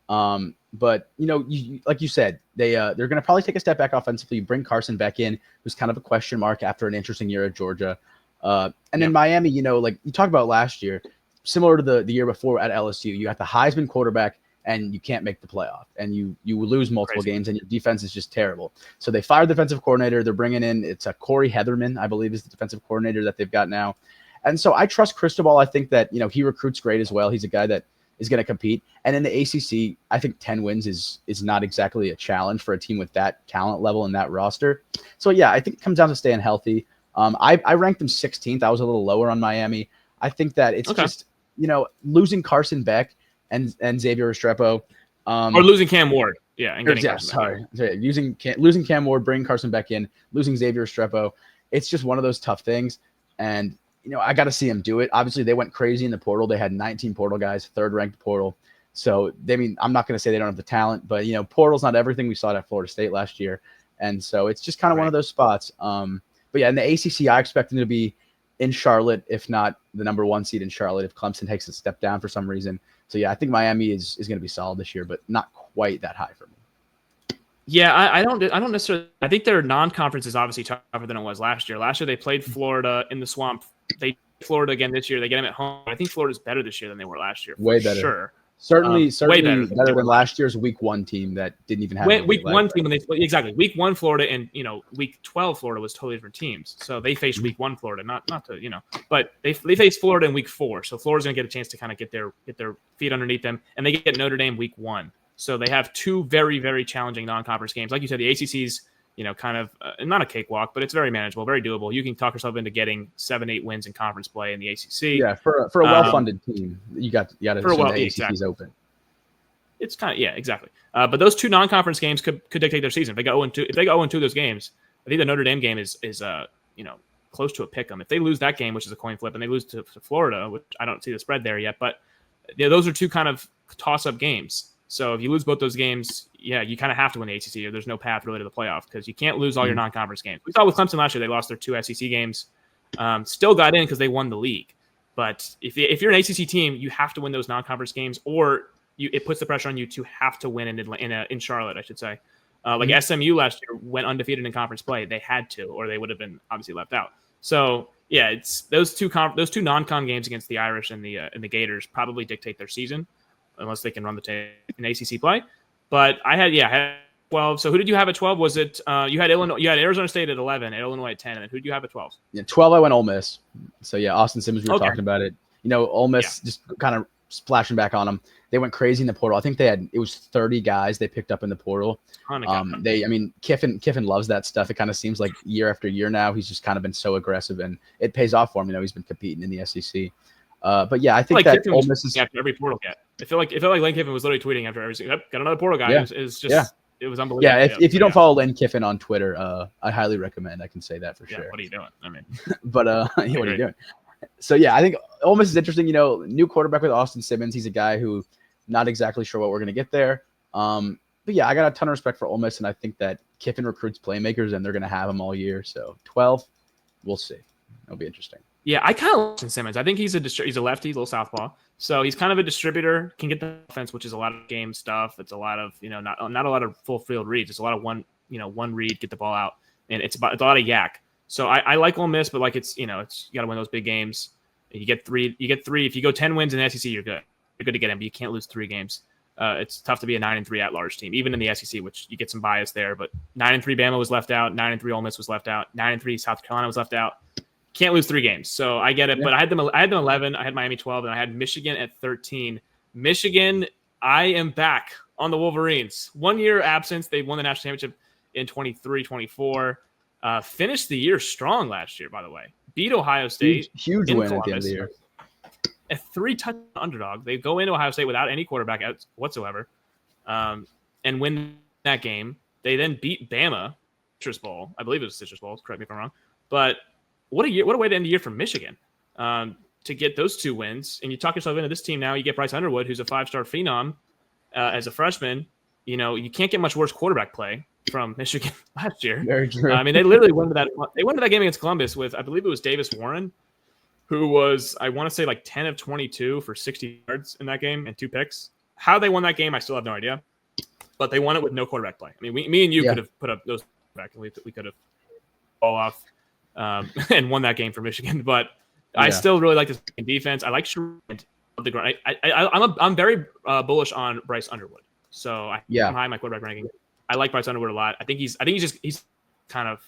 But like you said, they're going to probably take a step back offensively. Bring Carson Beck in, who's kind of a question mark after an interesting year at Georgia. And then Miami, like you talked about last year, similar to the year before at LSU. You got the Heisman quarterback, and you can't make the playoff, and you lose multiple games, and your defense is just terrible. So they fired the defensive coordinator. They're bringing in, it's a Corey Heatherman, I believe, is the defensive coordinator that they've got now. And so I trust Cristobal. I think that, he recruits great as well. He's a guy that is going to compete. And in the ACC, I think 10 wins is not exactly a challenge for a team with that talent level and that roster. So yeah, I think it comes down to staying healthy. I ranked them 16th. I was a little lower on Miami. I think that it's just, losing Carson Beck and Xavier Restrepo, or losing Cam Ward, and getting losing Cam Ward, bringing Carson Beck in, losing Xavier Restrepo. It's just one of those tough things, and I got to see him do it. Obviously, they went crazy in the portal. They had 19 portal guys, third-ranked portal. So I'm not going to say they don't have the talent, but portal's not everything. We saw it at Florida State last year, and so it's just kind of one of those spots. But yeah, in the ACC, I expect them to be in Charlotte, if not the number 1 seed in Charlotte, if Clemson takes a step down for some reason. So yeah, I think Miami is going to be solid this year, but not quite that high for me. Yeah, I don't necessarily. I think their non-conference is obviously tougher than it was last year. Last year they played Florida in the swamp. They Florida again this year. They get them at home. I think Florida's better this year than they were last year. Way better, sure. Certainly better than last year's Week 1 team that didn't even have Week 1 team when they exactly Week 1 Florida and Week 12 Florida was totally different teams. So they faced Week 1 Florida, not to but they faced Florida in Week 4. So Florida's gonna get a chance to kind of get their feet underneath them, and they get Notre Dame Week 1. So they have 2 very, very challenging non-conference games. Like you said, the ACC's kind of not a cakewalk, but it's very manageable, very doable. You can talk yourself into getting 7-8 wins in conference play in the ACC. Yeah, for a well-funded team, you got to assume the ACC's open. It's kind of exactly. But those 2 non-conference games could dictate their season. If they go 0-2, if they go 0-2 those games, I think the Notre Dame game is close to a pick 'em. If they lose that game, which is a coin flip, and they lose to Florida, which I don't see the spread there yet, but those are 2 kind of toss-up games. So if you lose both those games, you kind of have to win the ACC, or there's no path really to the playoff because you can't lose all your non-conference games. We saw with Clemson last year; they lost their 2 SEC games, still got in because they won the league. But if you're an ACC team, you have to win those non-conference games, or it puts the pressure on you to have to win in Charlotte, I should say. Like SMU last year went undefeated in conference play; they had to, or they would have been obviously left out. So yeah, it's those two non-con games against the Irish and the Gators probably dictate their season, unless they can run the tape in ACC play. But I had 12. So who did you have at 12? Was it you had Illinois? You had Arizona State at 11, Illinois at 10, and then who did you have at 12? Yeah, 12. I went Ole Miss. So yeah, Austin Simmons. We were talking about it. Ole Miss just kind of splashing back on them. They went crazy in the portal. I think it was 30 guys they picked up in the portal. Kiffin loves that stuff. It kind of seems like year after year now he's just kind of been so aggressive, and it pays off for him. He's been competing in the SEC. But yeah, I think that Ole Miss is after every portal get. I feel like Lane Kiffin was literally tweeting after every single. Got another portal guy. Yeah. It was unbelievable. Yeah, if you don't follow Lane Kiffin on Twitter, I highly recommend. I can say that for sure. What are you doing? I mean, but what are you doing? So yeah, I think Ole Miss is interesting. New quarterback with Austin Simmons. He's a guy who not exactly sure what we're gonna get there. But yeah, I got a ton of respect for Ole Miss, and I think that Kiffin recruits playmakers, and they're gonna have them all year. So 12, we'll see. It'll be interesting. Yeah, I kind of like Austin Simmons. I think he's a lefty, little southpaw. So he's kind of a distributor, can get the offense, which is a lot of game stuff. It's a lot of, not a lot of full field reads. It's a lot of one read, get the ball out. And it's a lot of yak. So I like Ole Miss, but like you got to win those big games. You get three. If you go 10 wins in the SEC, you're good. You're good to get in, but you can't lose 3 games. It's tough to be a 9-3 at-large team, even in the SEC, which you get some bias there. But 9-3 Bama was left out. 9-3 Ole Miss was left out. 9-3 South Carolina was left out. Can't lose 3 games. So I get it. Yeah. But I had them 11. I had Miami 12, and I had Michigan at 13. Michigan, I am back on the Wolverines. 1 year absence. They won the national championship in 23-24. Finished the year strong last year, by the way. Beat Ohio State. Huge win at the end of the year. A 3-touchdown underdog. They go into Ohio State without any quarterback whatsoever, and win that game. They then beat Bama, Citrus Bowl. I believe it was Citrus Bowl. Correct me if I'm wrong. But what a way to end the year for Michigan to get those 2 wins. And you talk yourself into this team now. You get Bryce Underwood, who's a 5-star phenom as a freshman. You can't get much worse quarterback play from Michigan last year. Very true. I mean, they literally went to that game against Columbus with, I believe it was Davis Warren, who was, I want to say, like 10 of 22 for 60 yards in that game and 2 picks. How they won that game, I still have no idea. But they won it with no quarterback play. I mean, me and you could have put up those back, and we could have fall off and won that game for Michigan. But I still really like this defense. I like Sherrod. the ground. I'm very bullish on Bryce Underwood. So I'm high in my quarterback ranking. I like Bryce Underwood a lot. I think he's kind of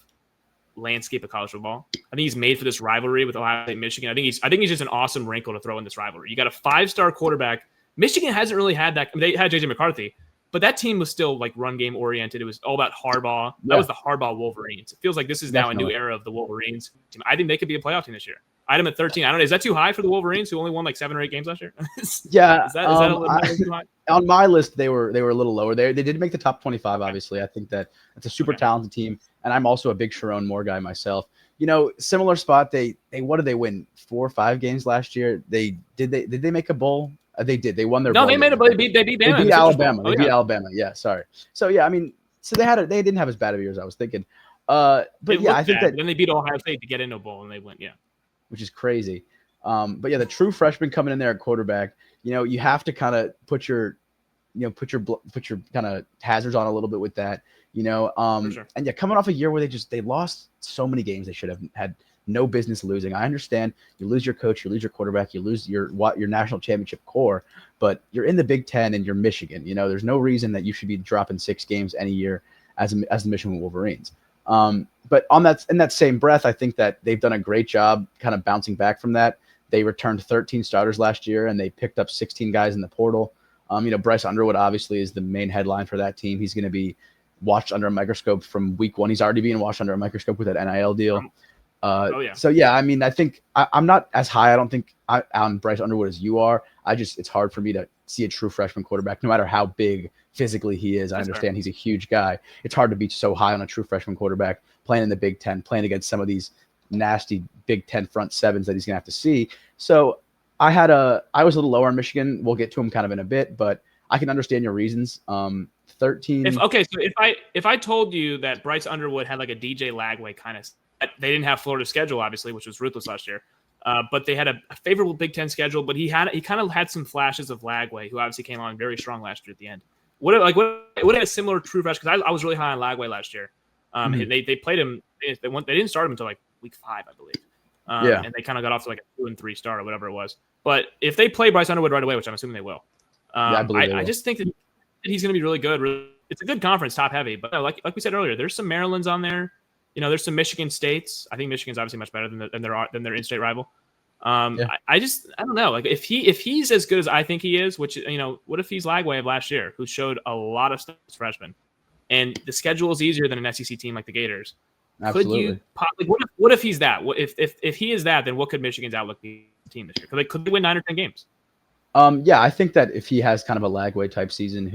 landscape of college football. I think he's made for this rivalry with Ohio State, Michigan. I think he's just an awesome wrinkle to throw in this rivalry. You got a 5-star quarterback. Michigan hasn't really had that. I mean, they had JJ McCarthy, but that team was still like run game oriented. It was all about Harbaugh. That was the Harbaugh Wolverines. It feels like this is now a new era of the Wolverines team. I think they could be a playoff team this year. I had them at 13. I don't know. Is that too high for the Wolverines, who only won like 7 or 8 games last year? Is that a little too high? On my list, they were a little lower. They did make the top 25. Obviously, I think that it's a super talented team, and I'm also a big Sharon Moore guy myself. Similar spot. They what did they win? 4 or 5 games last year. Did they make a bowl? They did. They won their. No, bowl they made a bowl. They beat Bama. They beat Alabama. They beat Alabama. Yeah, sorry. So yeah, I mean, they didn't have as bad of a year as I was thinking. But yeah, I think that then they beat Ohio State to get into a bowl, and they went. Yeah, which is crazy. But yeah, the true freshman coming in there at quarterback. You have to kind of put your kind of hazards on a little bit with that. For sure. And yeah, coming off a year where they lost so many games they should have had no business losing. I understand you lose your coach, you lose your quarterback, you lose your national championship core, but you're in the Big Ten and you're Michigan. There's no reason that you should be dropping 6 games any year as the Michigan Wolverines. But in that same breath, I think that they've done a great job kind of bouncing back from that. They returned 13 starters last year and they picked up 16 guys in the portal. Bryce Underwood obviously is the main headline for that team. He's going to be watched under a microscope from week 1. He's already being watched under a microscope with that NIL deal. So yeah, I mean, I think I'm not as high. I don't think on Bryce Underwood as you are. It's hard for me to see a true freshman quarterback, no matter how big physically he is. I understand he's a huge guy. It's hard to be so high on a true freshman quarterback playing in the Big Ten, playing against some of these nasty Big Ten front sevens that he's gonna have to see. So I was a little lower on Michigan. We'll get to him kind of in a bit, but I can understand your reasons. 13. So if I told you that Bryce Underwood had like a DJ Lagway kind of, they didn't have Florida's schedule obviously, which was ruthless last year, but they had a favorable Big Ten schedule. But he kind of had some flashes of Lagway, who obviously came on very strong last year at the end. What a similar true freshman, because I was really high on Lagway last year. They played him. They didn't start him until like week 5, I believe. And they kind of got off to like a 2 and 3 start or whatever it was. But if they play Bryce Underwood right away, which I'm assuming they will, I just think that he's going to be really good. It's a good conference, top heavy. But like we said earlier, there's some Marylands on there. There's some Michigan States. I think Michigan's obviously much better than their in-state rival. I don't know. Like if he's as good as I think he is, which what if he's Lagway of last year, who showed a lot of stuff as freshman, and the schedule is easier than an SEC team like the Gators. Absolutely. What if he's that? If he is that, then what could Michigan's outlook be team this year? Could they win 9 or 10 games? Yeah, I think that if he has kind of a Lagway type season,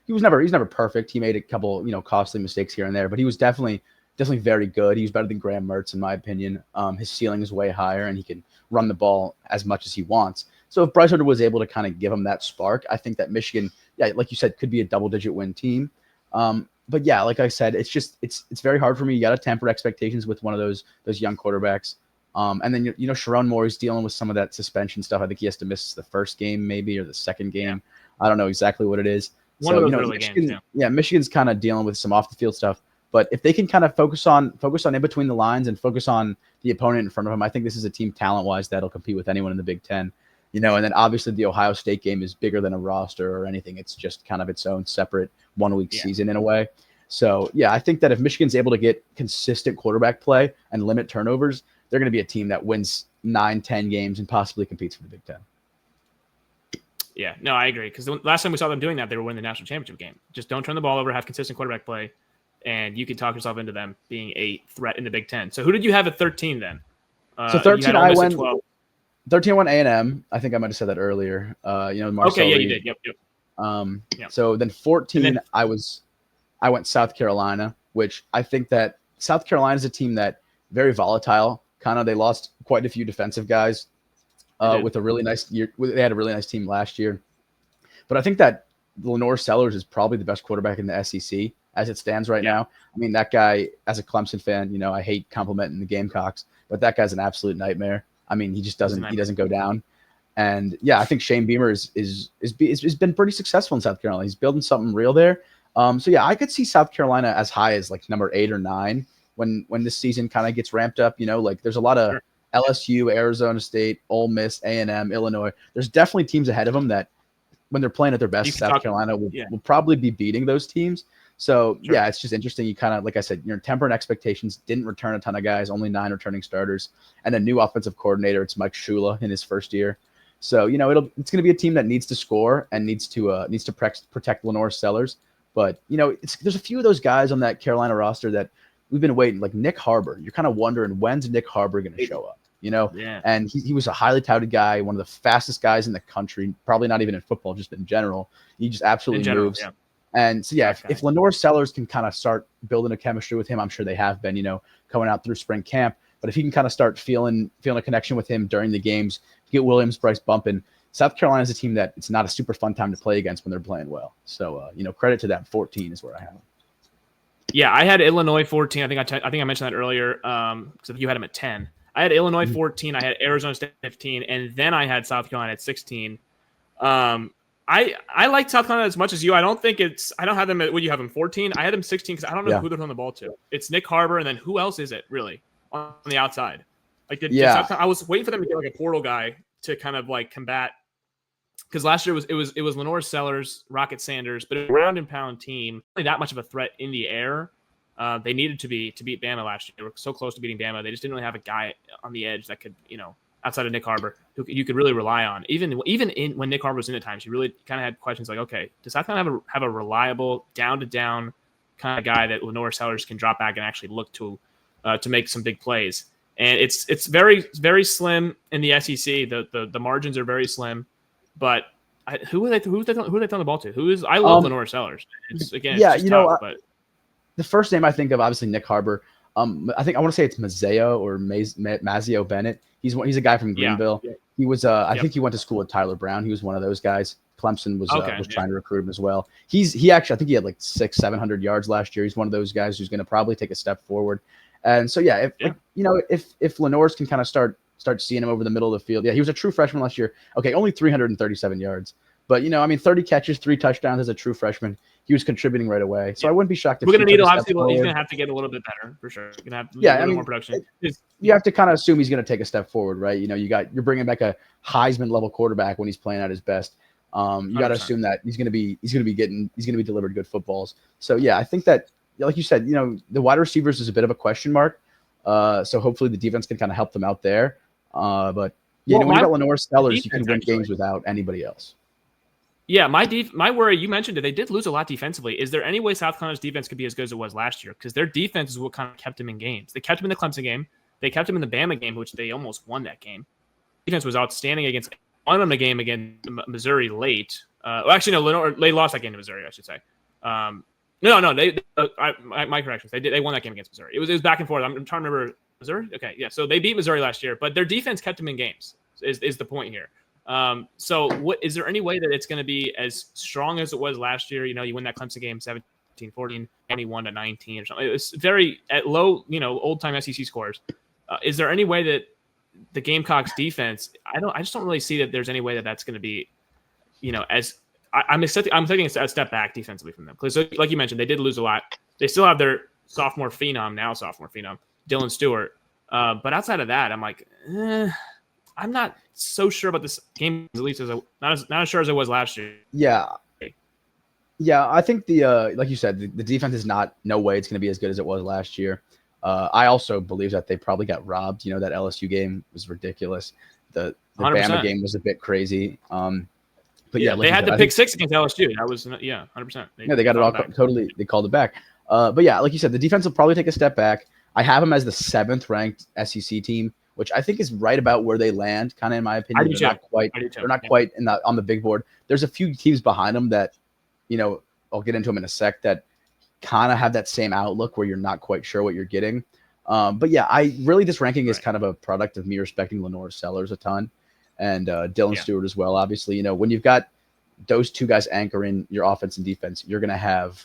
he's never perfect. He made a couple, costly mistakes here and there, but he was definitely very good. He was better than Graham Mertz, in my opinion. His ceiling is way higher, and he can run the ball as much as he wants. So if Bryce Underwood was able to kind of give him that spark, I think that Michigan, yeah, like you said, could be a double-digit win team. But yeah, like I said, it's very hard for me. You got to temper expectations with one of those young quarterbacks. And then Sharon Moore is dealing with some of that suspension stuff. I think he has to miss the first game maybe or the second game. I don't know exactly what it is. One of those early games. Yeah, Michigan's kind of dealing with some off the field stuff. But if they can kind of focus on in between the lines and focus on the opponent in front of them, I think this is a team talent-wise that'll compete with anyone in the Big Ten. And then obviously the Ohio State game is bigger than a roster or anything. It's just kind of its own separate 1-week season in a way. So yeah, I think that if Michigan's able to get consistent quarterback play and limit turnovers, they're going to be a team that wins 9-10 games and possibly competes for the Big Ten. Yeah, no, I agree. Because the last time we saw them doing that, they were winning the national championship game. Just don't turn the ball over, have consistent quarterback play, and you can talk yourself into them being a threat in the Big Ten. So who did you have at 13 then? So 13, I went 13 went A&M. I think I might have said that earlier. Marcel okay, yeah, Reed. you did. Yep. So then 14, I went South Carolina, which I think that South Carolina is a team that very volatile. Kind of, they lost quite a few defensive guys with a really nice year. They had a really nice team last year, but I think that Lenore Sellers is probably the best quarterback in the SEC as it stands right now. I mean, that guy, as a Clemson fan, I hate complimenting the Gamecocks, but that guy's an absolute nightmare. I mean, he just doesn't go down. And yeah, I think Shane Beamer is been pretty successful in South Carolina. He's building something real there. So yeah, I could see South Carolina as high as like number 8 or 9 when this season kind of gets ramped up. Like there's a lot of LSU, Arizona State, Ole Miss, A&M, Illinois. There's definitely teams ahead of them that, when they're playing at their best, South Carolina will probably be beating those teams. So, yeah, it's just interesting. You kind of, like I said, you're tempering expectations, didn't return a ton of guys, only 9 returning starters, and a new offensive coordinator. It's Mike Shula in his first year. So, it's going to be a team that needs to score and needs to protect Lenore Sellers. But, there's a few of those guys on that Carolina roster that we've been waiting, like Nick Harbor. You're kind of wondering, when's Nick Harbor going to show up? And he was a highly touted guy, one of the fastest guys in the country, probably not even in football, just in general. He just absolutely moves. Yeah. And so, if Lenore Sellers can kind of start building a chemistry with him, I'm sure they have been, coming out through spring camp. But if he can kind of start feeling a connection with him during the games, get Williams, Bryce bumping, South Carolina is a team that it's not a super fun time to play against when they're playing well. So, credit to that. 14 is where I have them. Yeah, I had Illinois 14. I think I mentioned that earlier. So you had them at 10. I had Illinois 14. I had Arizona State 15, and then I had South Carolina at 16. I like South Carolina as much as you. I don't have them at, what you have them 14. I had them 16 because I don't know who they're throwing the ball to. It's Nick Harbor, and then who else is it really on the outside? Like, I was waiting for them to get like a portal guy to kind of like combat, because last year it was Lenore Sellers, Rocket Sanders, but a ground and pound team, not that much of a threat in the air. They needed to beat Bama last year. They were so close to beating Bama. They just didn't really have a guy on the edge that could, outside of Nick Harbor, who you could really rely on. Even when Nick Harbor was in at times, you really kind of had questions like, okay, does South Carolina have a reliable down-to-down kind of guy that Lenore Sellers can drop back and actually look to make some big plays? And it's very, very slim in the SEC. The margins are very slim, but who are they throwing the ball to? I love Lenore Sellers. It's tough, but the first name I think of, obviously Nick Harbor. I want to say it's Mazeo or Mazeo Bennett. He's a guy from Greenville. Yeah. He was I think he went to school with Tyler Brown. He was one of those guys. Clemson was trying to recruit him as well. He actually, I think he had like 600-700 yards last year. He's one of those guys who's going to probably take a step forward. And so if Lenore's can kind of start seeing him over the middle of the field. Yeah, he was a true freshman last year. Okay, only 337 yards. But 30 catches, 3 touchdowns as a true freshman. He was contributing right away. So I wouldn't be shocked if we're going to need obviously he's going to have to get a little bit better for sure. Going to have a little more production. You have to kind of assume he's going to take a step forward, right? You're bringing back a Heisman level quarterback when he's playing at his best. You got to assume that he's going to be delivered good footballs. So yeah, I think that, like you said, the wide receivers is a bit of a question mark. So hopefully the defense can kind of help them out there. But when you got Lenore Sellers, you can win games without anybody else. Yeah, my worry, you mentioned it, they did lose a lot defensively. Is there any way South Carolina's defense could be as good as it was last year? Because their defense is what kind of kept them in games. They kept them in the Clemson game. They kept them in the Bama game, which they almost won that game. Defense was outstanding won them a game against Missouri late. They lost that game to Missouri, I should say. My corrections. They won that game against Missouri. It was back and forth. I'm trying to remember Missouri. Okay, yeah. So they beat Missouri last year, but their defense kept them in games. Is the point here? So is there any way that it's going to be as strong as it was last year? You win that Clemson game 17-14, 21-19 or something. It was very at low, old time SEC scores. Is there any way that the Gamecocks defense? I just don't really see that there's any way that that's going to be, I'm taking a step back defensively from them because, like you mentioned, they did lose a lot. They still have their sophomore phenom, Dylan Stewart. But outside of that, I'm like, I'm not so sure about this game, at least not as sure as I was last year. Yeah, I think like you said, the defense is no way it's going to be as good as it was last year. I also believe that they probably got robbed. That LSU game was ridiculous. The Bama game was a bit crazy. But like they had the pick 6 against LSU. That was 100%. They got it all totally. They called it back. But yeah, like you said, the defense will probably take a step back. I have them as the 7th ranked SEC team, which I think is right about where they land, kind of in my opinion. They're not quite on the big board. There's a few teams behind them that, I'll get into them in a sec, that kind of have that same outlook where you're not quite sure what you're getting. But yeah, this ranking is kind of a product of me respecting Lenore Sellers a ton and Dylan Stewart as well. Obviously, when you've got those two guys anchoring your offense and defense, you're going to have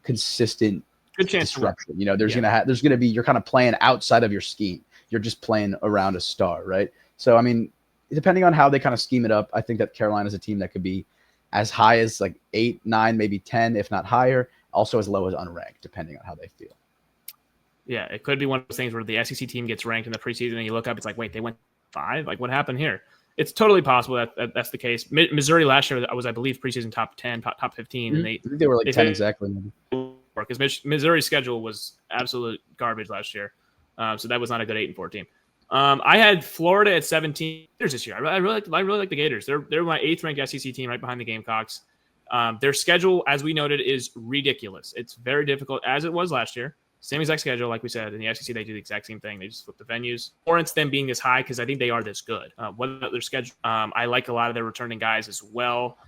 consistent good chance disruption. There's going to be, you're kind of playing outside of your scheme. You're just playing around a star, right? So, I mean, depending on how they kind of scheme it up, I think that Carolina's a team that could be as high as like 8, 9, maybe 10, if not higher. Also as low as unranked, depending on how they feel. Yeah, it could be one of those things where the SEC team gets ranked in the preseason and you look up, it's like, wait, they went 5? Like, what happened here? It's totally possible that that's the case. Missouri last year was, I believe, preseason top 10, top 15, and I think they were like 10 exactly. Because Missouri's schedule was absolute garbage last year, so that was not a good 8-4 team. I had Florida at 17 this year. I really like the Gators. They're my 8th ranked SEC team, right behind the Gamecocks. Their schedule, as we noted, is ridiculous. It's very difficult, as it was last year. Same exact schedule, like we said. In the SEC, they do the exact same thing. They just flip the venues. Warrants them being this high because I think they are this good. What about their schedule? I like a lot of their returning guys as well.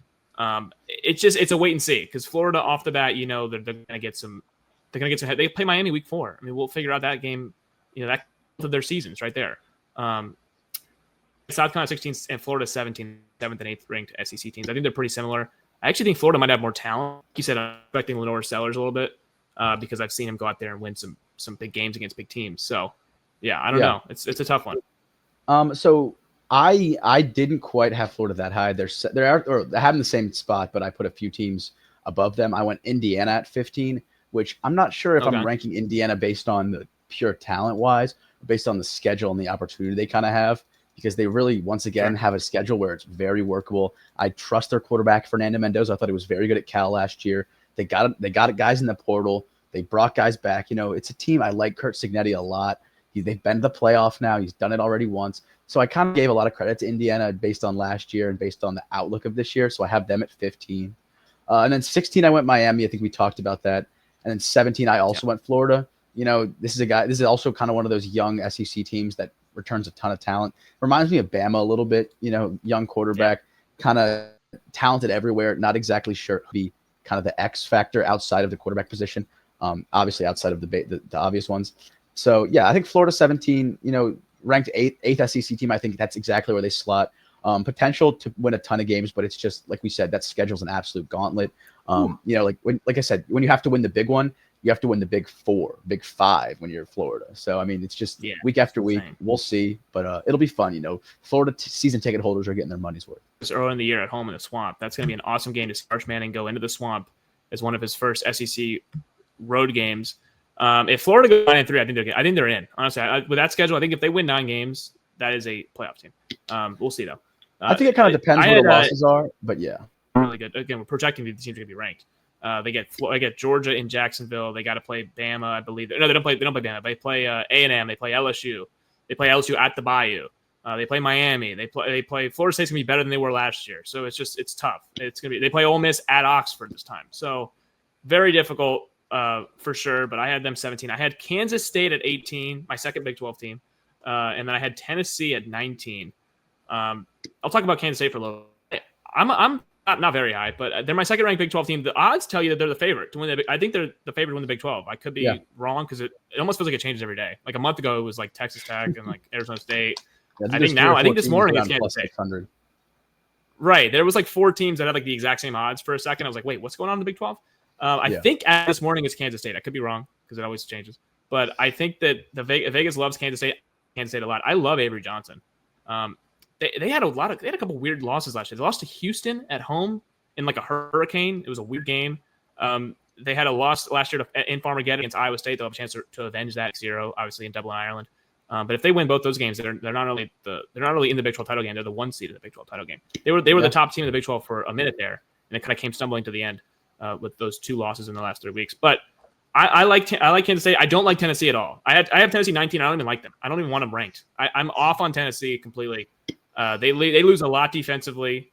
It's a wait and see because Florida off the bat, they're going to get some. They're going to get some. They play Miami week 4. I mean, we'll figure out that game. That of their seasons right there. South Carolina 16 and Florida 17, 7th and 8th ranked SEC teams. I think they're pretty similar. I actually think Florida might have more talent. Like you said, I'm expecting Lenore Sellers a little bit because I've seen him go out there and win some big games against big teams. So, yeah, I don't know. It's a tough one. So I didn't quite have Florida that high. They're having the same spot, but I put a few teams above them. I went Indiana at 15, which I'm not sure if I'm ranking Indiana based on the pure talent-wise, based on the schedule and the opportunity they kind of have, because they really, once again, have a schedule where it's very workable. I trust their quarterback, Fernando Mendoza. I thought he was very good at Cal last year. They got guys in the portal. They brought guys back. It's a team. I like Curt Cignetti a lot. They've been to the playoff now. He's done it already once. So I kind of gave a lot of credit to Indiana based on last year and based on the outlook of this year. So I have them at 15. And then 16, I went Miami. I think we talked about that. And then 17, I also went Florida. This is also kind of one of those young SEC teams that returns a ton of talent. Reminds me of Bama a little bit, young quarterback, kind of talented everywhere. Not exactly sure be kind of the X factor outside of the quarterback position. Obviously outside of the obvious ones. So yeah, I think Florida 17, ranked eighth SEC team. I think that's exactly where they slot. Potential to win a ton of games, but it's just like we said, that schedule's an absolute gauntlet. Like I said, when you have to win the big one, you have to win the big 4, big 5 when you're Florida. So, I mean, it's just week after week. We'll see, but it'll be fun. Florida season ticket holders are getting their money's worth. It's early in the year at home in the Swamp. That's going to be an awesome game to see Arch Manning go into the Swamp as one of his first SEC road games. If Florida goes 9-3, I think they're in. Honestly, with that schedule, I think if they win 9 games, that is a playoff team. We'll see, though. I think it kind of depends where the losses are, but yeah. Really good. Again, we're projecting the teams are going to be ranked. They get Georgia in Jacksonville. They got to play Bama, I believe. No, they don't play Bama. They play A&M. They play LSU. They play LSU at the Bayou. They play Miami. They play Florida State's gonna be better than they were last year. So it's tough. They play Ole Miss at Oxford this time. So very difficult for sure. But I had them 17. I had Kansas State at 18, my second Big 12 team, and then I had Tennessee at 19. I'll talk about Kansas State for a little bit. I'm not very high, but they're my second ranked Big 12 team. The odds tell you that they're the favorite to win I think they're the favorite to win the Big 12. I could be wrong because it almost feels like it changes every day. Like a month ago, it was like Texas Tech and like Arizona State. I think this morning it's Kansas State. Right. There was like 4 teams that had like the exact same odds for a second. I was like, wait, what's going on in the Big 12? I think this morning it's Kansas State. I could be wrong because it always changes. But I think that Vegas loves Kansas State a lot. I love Avery Johnson. They had a couple weird losses last year. They lost to Houston at home in like a hurricane. It was a weird game. They had a loss last year in Farmageddon against Iowa State. They'll have a chance to avenge that 0, obviously in Dublin, Ireland. But if they win both those games, they're not only in the Big 12 title game, they're the 1 seed in the Big 12 title game. They were the top team in the Big 12 for a minute there, and it kind of came stumbling to the end with those 2 losses in the last 3 weeks. But I like Kansas State. I don't like Tennessee at all. I have Tennessee 19. I don't even like them. I don't even want them ranked. I'm off on Tennessee completely. They lose a lot defensively,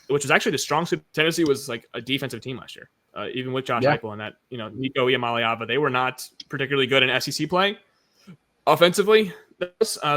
which was actually the strong suit. Tennessee was like a defensive team last year, even with Josh Heupel and that Nico Iamaleava. They were not particularly good in SEC play offensively.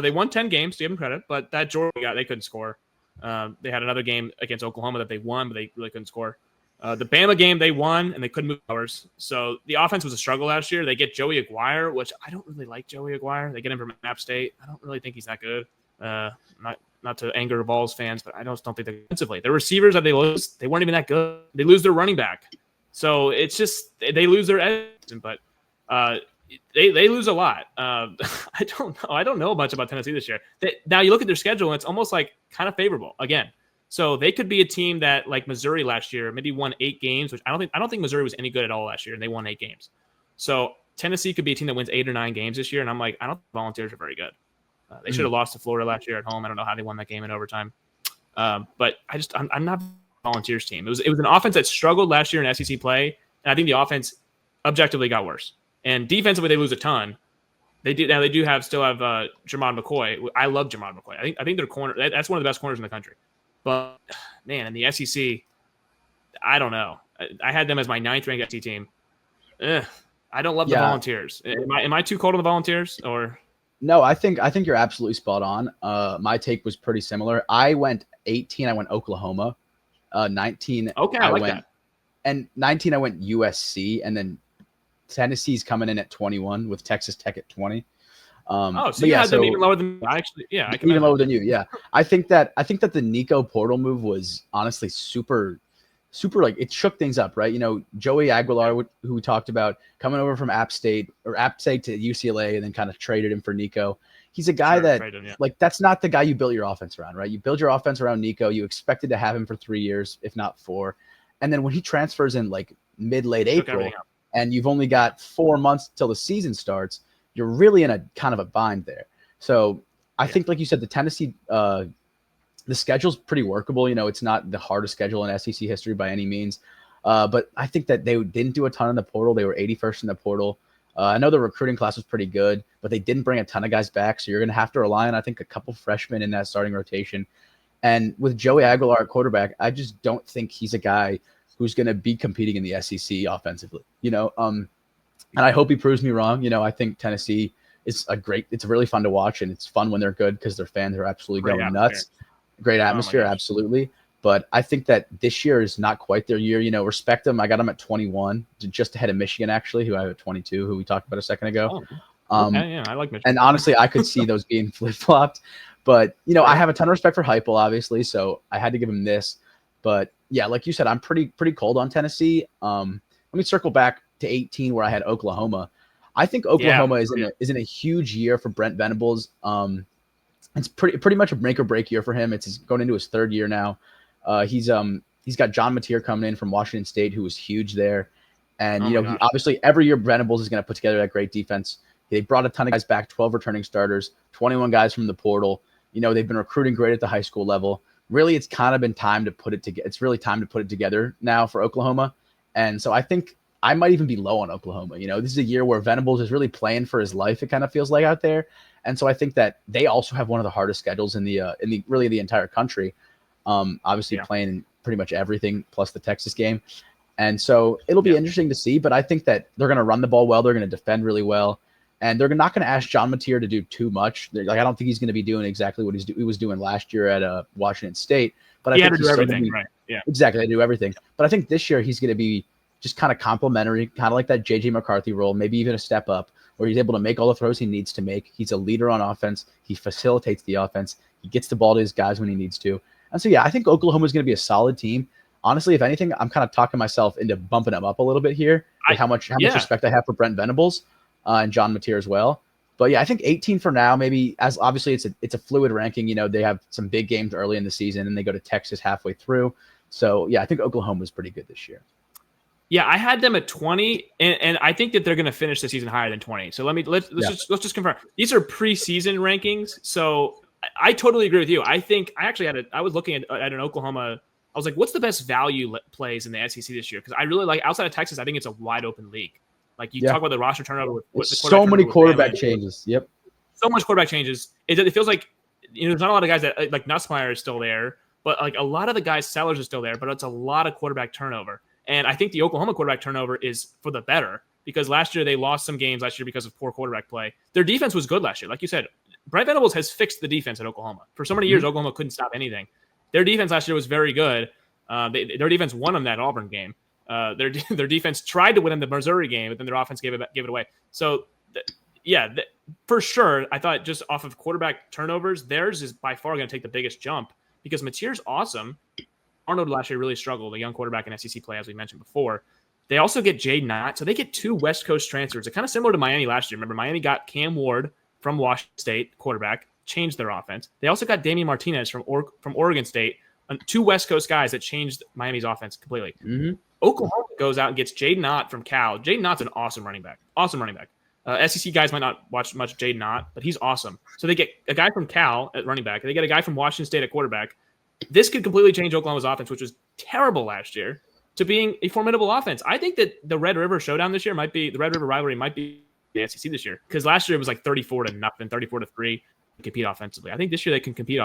They won 10 games, to give them credit, but that Georgia they couldn't score. They had another game against Oklahoma that they won, but they really couldn't score. The Bama game they won and they couldn't move hours. So the offense was a struggle last year. They get Joey Aguirre, which I don't really like Joey Aguirre. They get him from App State. I don't really think he's that good. Not to anger Vols fans, but I just don't think they're defensively. The receivers that they lose, they weren't even that good. They lose their running back, so it's just they lose their edge. But they lose a lot. I don't know much about Tennessee this year. Now you look at their schedule, and it's almost like kind of favorable again. So they could be a team that, like Missouri last year, maybe won 8 games, which I don't think Missouri was any good at all last year, and they won 8 games. So Tennessee could be a team that wins 8 or 9 games this year, and I'm like, I don't think the Volunteers are very good. They should have lost to Florida last year at home. I don't know how they won that game in overtime. But I'm not a Volunteers team. It was an offense that struggled last year in SEC play, and I think the offense objectively got worse. And defensively, they lose a ton. They do still have Jermod McCoy. I love Jermod McCoy. I think their corner. That's one of the best corners in the country. But man, in the SEC, I don't know. I had them as my 9th ranked SEC team. I don't love the Volunteers. Am I too cold on the Volunteers or? No, I think you're absolutely spot on. My take was pretty similar. I went 18. I went Oklahoma. 19. Okay, I like that. And 19, I went USC, and then Tennessee's coming in at 21 with Texas Tech at 20. So you had them even lower than me. I can even lower than you. Yeah, I think that the Nico Portal move was honestly super, like it shook things up, right? You know, Joey Aguilar, who we talked about, coming over from App State to UCLA, and then kind of traded him for Nico. He's a guy like that's not the guy you built your offense around, right? You build your offense around Nico. You expected to have him for 3 years, if not 4, and then when he transfers in like late April, and you've only got 4 months till the season starts, you're really in a kind of a bind there. So I think, like you said, the Tennessee, the schedule's pretty workable. You know, it's not the hardest schedule in SEC history by any means. But I think that they didn't do a ton in the portal. They were 81st in the portal. I know the recruiting class was pretty good, but they didn't bring a ton of guys back. So you're going to have to rely on, I think, a couple freshmen in that starting rotation. And with Joey Aguilar at quarterback, I just don't think he's a guy who's going to be competing in the SEC offensively, you know? And I hope he proves me wrong. You know, I think Tennessee is it's really fun to watch, and it's fun when they're good because their fans are absolutely going nuts. Great atmosphere, absolutely. But I think that this year is not quite their year. You know, respect them. I got them at 21, just ahead of Michigan, actually, who I have at 22, who we talked about a second ago. I like Michigan. And honestly, I could see those being flip-flopped. But, you know, I have a ton of respect for Heupel, obviously, so I had to give him this. But, yeah, like you said, I'm pretty cold on Tennessee. Let me circle back to 18 where I had Oklahoma. I think Oklahoma is in a huge year for Brent Venables. It's pretty much a make or break year for him. It's going into his 3rd year now. He's got John Mateer coming in from Washington State, who was huge there. And, he, obviously every year Venables is going to put together that great defense. They brought a ton of guys back, 12 returning starters, 21 guys from the portal. You know, they've been recruiting great at the high school level. Really, it's kind of been time to put it together. It's really time to put it together now for Oklahoma. And so I think I might even be low on Oklahoma. You know, this is a year where Venables is really playing for his life, it kind of feels like out there. And so I think that they also have one of the hardest schedules in the entire country. Obviously playing in pretty much everything plus the Texas game. And so it'll be interesting to see, but I think that they're going to run the ball well. They're going to defend really well. And they're not going to ask John Mateer to do too much. I don't think he's going to be doing exactly what he was doing last year at Washington State. But I think he's do everything, right? Yeah, exactly. They do everything. But I think this year he's going to be just kind of complimentary, kind of like that J.J. McCarthy role, maybe even a step up, where he's able to make all the throws he needs to make. He's a leader on offense. He facilitates the offense. He gets the ball to his guys when he needs to. And so, I think Oklahoma is going to be a solid team. Honestly, if anything, I'm kind of talking myself into bumping them up a little bit here. How much respect I have for Brent Venables and John Mateer as well. But I think 18 for now, maybe, as obviously it's a fluid ranking. You know, they have some big games early in the season and they go to Texas halfway through. So I think Oklahoma is pretty good this year. Yeah, I had them at 20, and I think that they're going to finish the season higher than 20. So let's just confirm. These are preseason rankings. So I totally agree with you. I was looking at an Oklahoma. I was like, what's the best value plays in the SEC this year? Because I really like, outside of Texas, I think it's a wide open league. Like you talk about the roster turnover with the so many quarterback changes. Yep. So much quarterback changes. It feels like, there's not a lot of guys that, like Nussmeier is still there, but like a lot of the guys, Sellers is still there, but it's a lot of quarterback turnover. And I think the Oklahoma quarterback turnover is for the better, because last year they lost some games because of poor quarterback play. Their defense was good last year. Like you said, Brent Venables has fixed the defense at Oklahoma. For so many years, Oklahoma couldn't stop anything. Their defense last year was very good. Their defense won them that Auburn game. Their defense tried to win in the Missouri game, but then their offense gave it away. So, for sure, I thought just off of quarterback turnovers, theirs is by far going to take the biggest jump, because Mateer's awesome. Arnold last year really struggled, a young quarterback in SEC play, as we mentioned before. They also get Jaden Knott. So they get 2 West Coast transfers. It's kind of similar to Miami last year. Remember, Miami got Cam Ward from Washington State, quarterback, changed their offense. They also got Damian Martinez from Oregon State, 2 West Coast guys that changed Miami's offense completely. Oklahoma goes out and gets Jaden Ott from Cal. Jaden Ott's an awesome running back. SEC guys might not watch much of Jaden Ott, but he's awesome. So they get a guy from Cal at running back. And they get a guy from Washington State at quarterback. This could completely change Oklahoma's offense, which was terrible last year, to being a formidable offense. I think that the Red River Showdown this year the Red River rivalry might be the SEC this year, because last year it was like 34-0, 34-3 to compete offensively. I think this year they can compete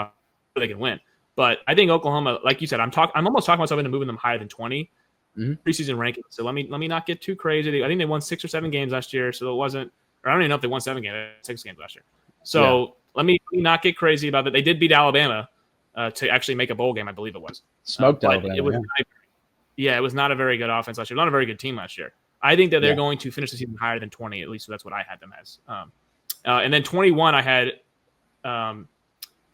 they can win. But I think Oklahoma, like you said, I'm almost talking myself into moving them higher than 20 preseason rankings. So let me not get too crazy. I think they won 6 or 7 games last year, so it wasn't. Or I don't even know if they won 7 games, 6 games last year. So let me not get crazy about that. They did beat Alabama to actually make a bowl game, I believe it was. Smoked Alabama. It was it was not a very good offense last year. Not a very good team last year. I think that they're going to finish the season higher than 20, at least that's what I had them as. And then 21, I had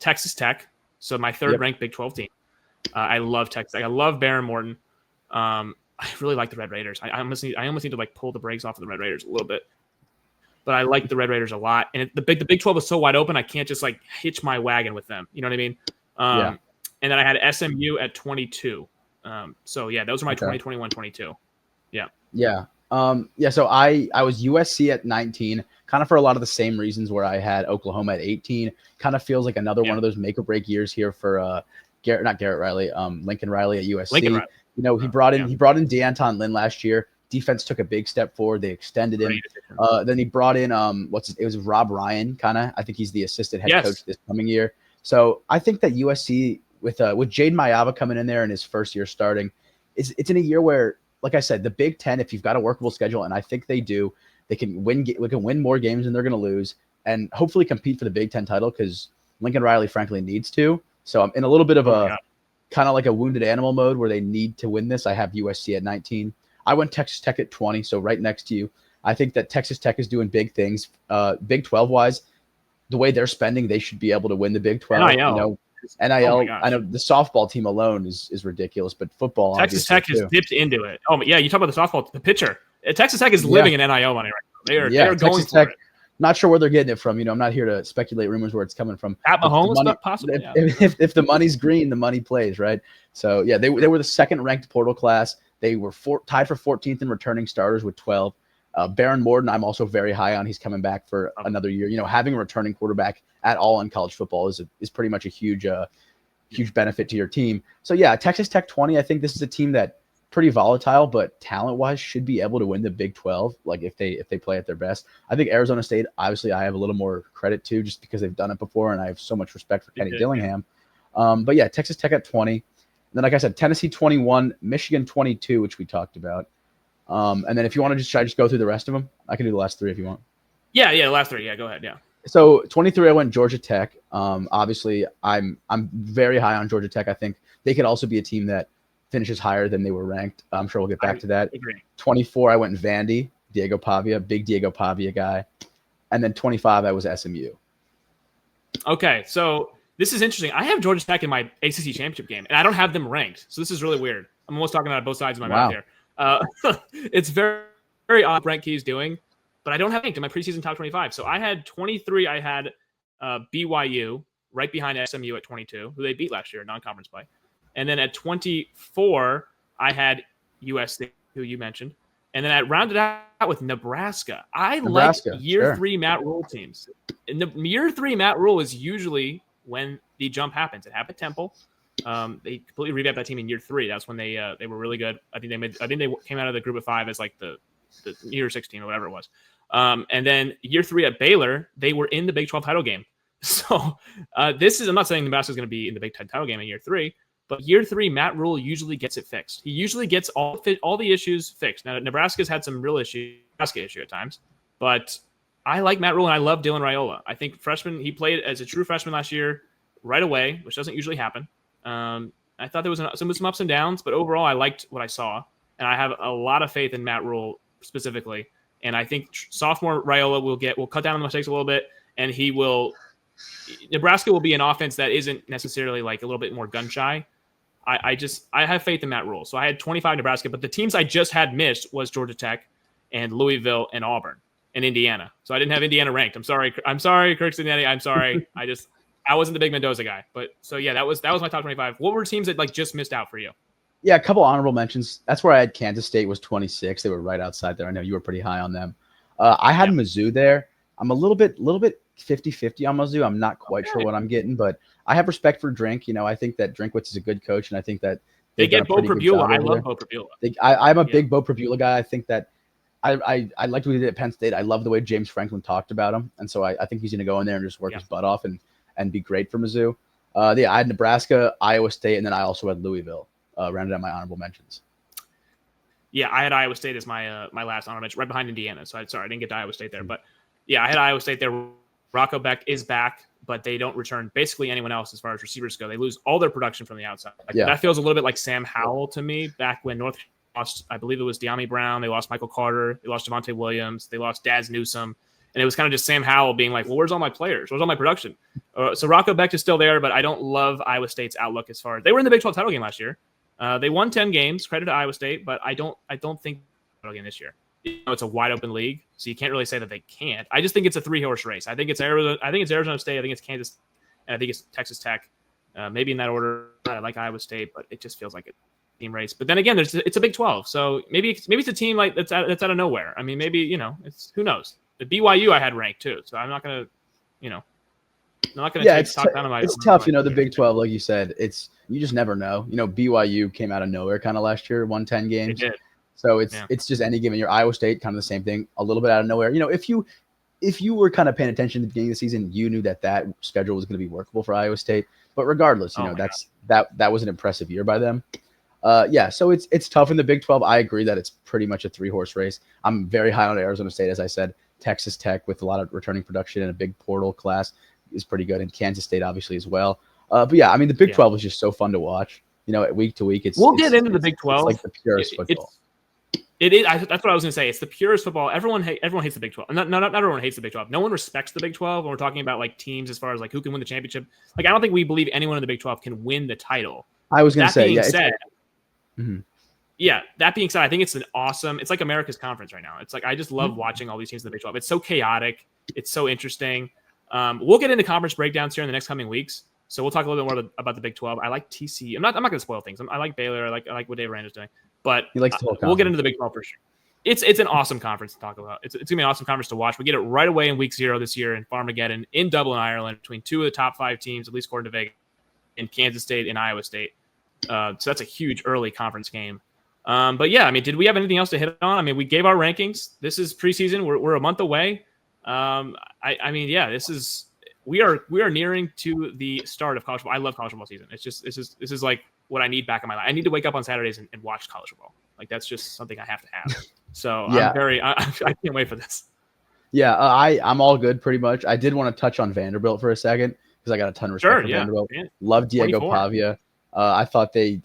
Texas Tech. So my third ranked Big 12 team. I love Texas Tech. I love Baron Morton. I really like the Red Raiders. I almost need to like pull the brakes off of the Red Raiders a little bit. But I like the Red Raiders a lot. And the Big 12 is so wide open, I can't just like hitch my wagon with them. You know what I mean? And then I had SMU at 22. So those are my 2021, 22. Yeah. Yeah. So I was USC at 19, kind of for a lot of the same reasons where I had Oklahoma at 18. Kind of feels like another one of those make or break years here for Lincoln Riley at USC. You know, he brought in DeAnton Lynn last year. Defense took a big step forward. They extended him. Then he brought in it was Rob Ryan, kind of. I think he's the assistant head coach this coming year. So I think that USC with Jaden Mayava coming in there in his first year starting, it's in a year where, like I said, the Big Ten, if you've got a workable schedule, and I think they do, they can win more games than they're going to lose, and hopefully compete for the Big Ten title, because Lincoln Riley, frankly, needs to. So I'm in a little bit of kind of like a wounded animal mode where they need to win this. I have USC at 19. I went Texas Tech at 20, so right next to you. I think that Texas Tech is doing big things. Big 12-wise, the way they're spending, they should be able to win the Big 12. NIL. You know, NIL, I know the softball team alone is ridiculous, but football, Texas Tech has dipped into it. Oh, yeah, you talk about the softball, the pitcher. Texas Tech is living in NIL money right now. They are going for it. Not sure where they're getting it from. You know, I'm not here to speculate rumors where it's coming from. Pat Mahomes, possibly. If the money's green, the money plays, right? So, they were the second-ranked portal class. They were tied for 14th in returning starters with 12. Baron Morton, I'm also very high on. He's coming back for another year. You know, having a returning quarterback at all in college football is pretty much a huge benefit to your team. So, Texas Tech 20, I think this is a team that pretty volatile, but talent-wise should be able to win the Big 12, like if they play at their best. I think Arizona State, obviously, I have a little more credit to just because they've done it before, and I have so much respect for Kenny Dillingham. But Texas Tech at 20. Then, like I said, Tennessee 21, Michigan 22, which we talked about. And then if you want to should I just go through the rest of them? I can do the last 3 if you want. Yeah, the last 3. Yeah, go ahead. Yeah. So 23, I went Georgia Tech. Obviously, I'm very high on Georgia Tech. I think they could also be a team that finishes higher than they were ranked. I'm sure we'll get back to that. Agree. 24, I went Vandy, Diego Pavia, big Diego Pavia guy. And then 25, I was SMU. Okay, so this is interesting. I have Georgia Tech in my ACC championship game, and I don't have them ranked. So this is really weird. I'm almost talking out of both sides of my mouth here. It's very, very odd rank he's doing, but I don't have ranked in my preseason top 25. So I had 23. I had BYU right behind SMU at 22, who they beat last year in non-conference play. And then at 24, I had USC, who you mentioned. And then I rounded out with Nebraska. I like year 3 Matt Rhule teams. In the year 3 Matt Rhule is usually when the jump happens. It happened at Temple. They completely revamped that team in year 3. That's when they were really good. I think they came out of the group of 5 as like the year 16 or whatever it was. And then year 3 at Baylor, they were in the Big 12 title game. So I'm not saying Nebraska is going to be in the Big 10 title game in year 3, but year 3, Matt Rhule usually gets it fixed. He usually gets all the issues fixed. Now, Nebraska's had some real issue at times, but I like Matt Rhule and I love Dylan Raiola. I think he played as a true freshman last year right away, which doesn't usually happen. I thought there was some ups and downs, but overall I liked what I saw, and I have a lot of faith in Matt Rhule specifically. And I think sophomore Raiola will cut down on the mistakes a little bit, and Nebraska will be an offense that isn't necessarily like a little bit more gun shy. I have faith in Matt Rhule. So I had 25 Nebraska, but the teams I just had missed was Georgia Tech and Louisville and Auburn and Indiana. So I didn't have Indiana ranked. I'm sorry, Kirk Cincinnati. I'm sorry. I wasn't the big Mendoza guy. But so that was my top 25. What were teams that like just missed out for you? Yeah, a couple honorable mentions. That's where I had Kansas State was 26. They were right outside there. I know you were pretty high on them. I had Mizzou there. I'm a little bit 50-50 on Mizzou. I'm not quite sure what I'm getting, but I have respect for Drink. I think that Drinkwitz is a good coach, and I think that they get Bo Prabula. I love Bo Prabula. I'm a big Bo Prabula guy. I think that I liked what he did at Penn State. I love the way James Franklin talked about him, and so I think he's going to go in there and just work his butt off and be great for Mizzou. I had Nebraska, Iowa State, and then I also had Louisville rounded out my honorable mentions. Yeah, I had Iowa State as my my last honorable mention, right behind Indiana. So I didn't get to Iowa State there, but yeah, I had Iowa State there. Rocco Beck is back, but they don't return basically anyone else as far as receivers go. They lose all their production from the outside. That feels a little bit like Sam Howell to me back when North lost, I believe it was De'Ami Brown. They lost Michael Carter. They lost Javonte Williams. They lost Daz Newsome. And it was kind of just Sam Howell being like, well, where's all my players? Where's all my production? So Rocco Beck is still there, but I don't love Iowa State's outlook as far as they were in the Big 12 title game last year. They won 10 games, credit to Iowa State, but I don't think title game this year. It's a wide open league, so you can't really say that they can't. I just think it's a 3-horse race. I think it's Arizona. I think it's Arizona State. I think it's Kansas, and I think it's Texas Tech. Maybe in that order. I like Iowa State, but it just feels like a team race. But then again, it's a Big 12, so maybe it's a team like that's out of nowhere. I mean, maybe it's who knows. The BYU I had ranked too, so I'm not gonna, I'm not gonna take stock down on my. It's tough, the Big 12, like you said. You just never know. BYU came out of nowhere kind of last year, won 10 games. They did. So it's just any given year. Iowa State, kind of the same thing, a little bit out of nowhere. If you were kind of paying attention at the beginning of the season, you knew that schedule was going to be workable for Iowa State. But regardless, that was an impressive year by them. So it's tough in the Big 12. I agree that it's pretty much a 3-horse race. I'm very high on Arizona State, as I said. Texas Tech with a lot of returning production and a big portal class is pretty good, and Kansas State obviously as well. But yeah, I mean the Big 12 is just so fun to watch. Week to week, we'll get into the Big 12. It's like the purest football. It is. That's what I was going to say. It's the purest football. Everyone hates the Big 12. Not everyone hates the Big 12. No one respects the Big 12 when we're talking about like teams as far as like who can win the championship. Like I don't think we believe anyone in the Big 12 can win the title. I was going to say, that being said, I think it's like America's conference right now. It's like I just love watching all these teams in the Big 12. It's so chaotic. It's so interesting. We'll get into conference breakdowns here in the next coming weeks. So we'll talk a little bit more about the Big 12. I like TC. I'm not going to spoil things. I like Baylor. I like what Dave Aranda's doing. But we'll get into the Big 12 for sure. It's an awesome conference to talk about. It's going to be an awesome conference to watch. We get it right away in week 0 this year in Farmageddon in Dublin, Ireland, between 2 of the top 5 teams, at least according to Vegas, in Kansas State and Iowa State. So that's a huge early conference game. But yeah, I mean, did we have anything else to hit on? I mean, we gave our rankings. This is preseason. We're a month away. I mean, yeah, we are nearing to the start of college football. I love college football season. It's just this is like what I need back in my life. I need to wake up on Saturdays and watch college football. Like that's just something I have to have. So yeah. I can't wait for this. Yeah, I'm all good pretty much. I did want to touch on Vanderbilt for a second because I got a ton of respect for Vanderbilt. Man. Love Diego 24. Pavia. I thought they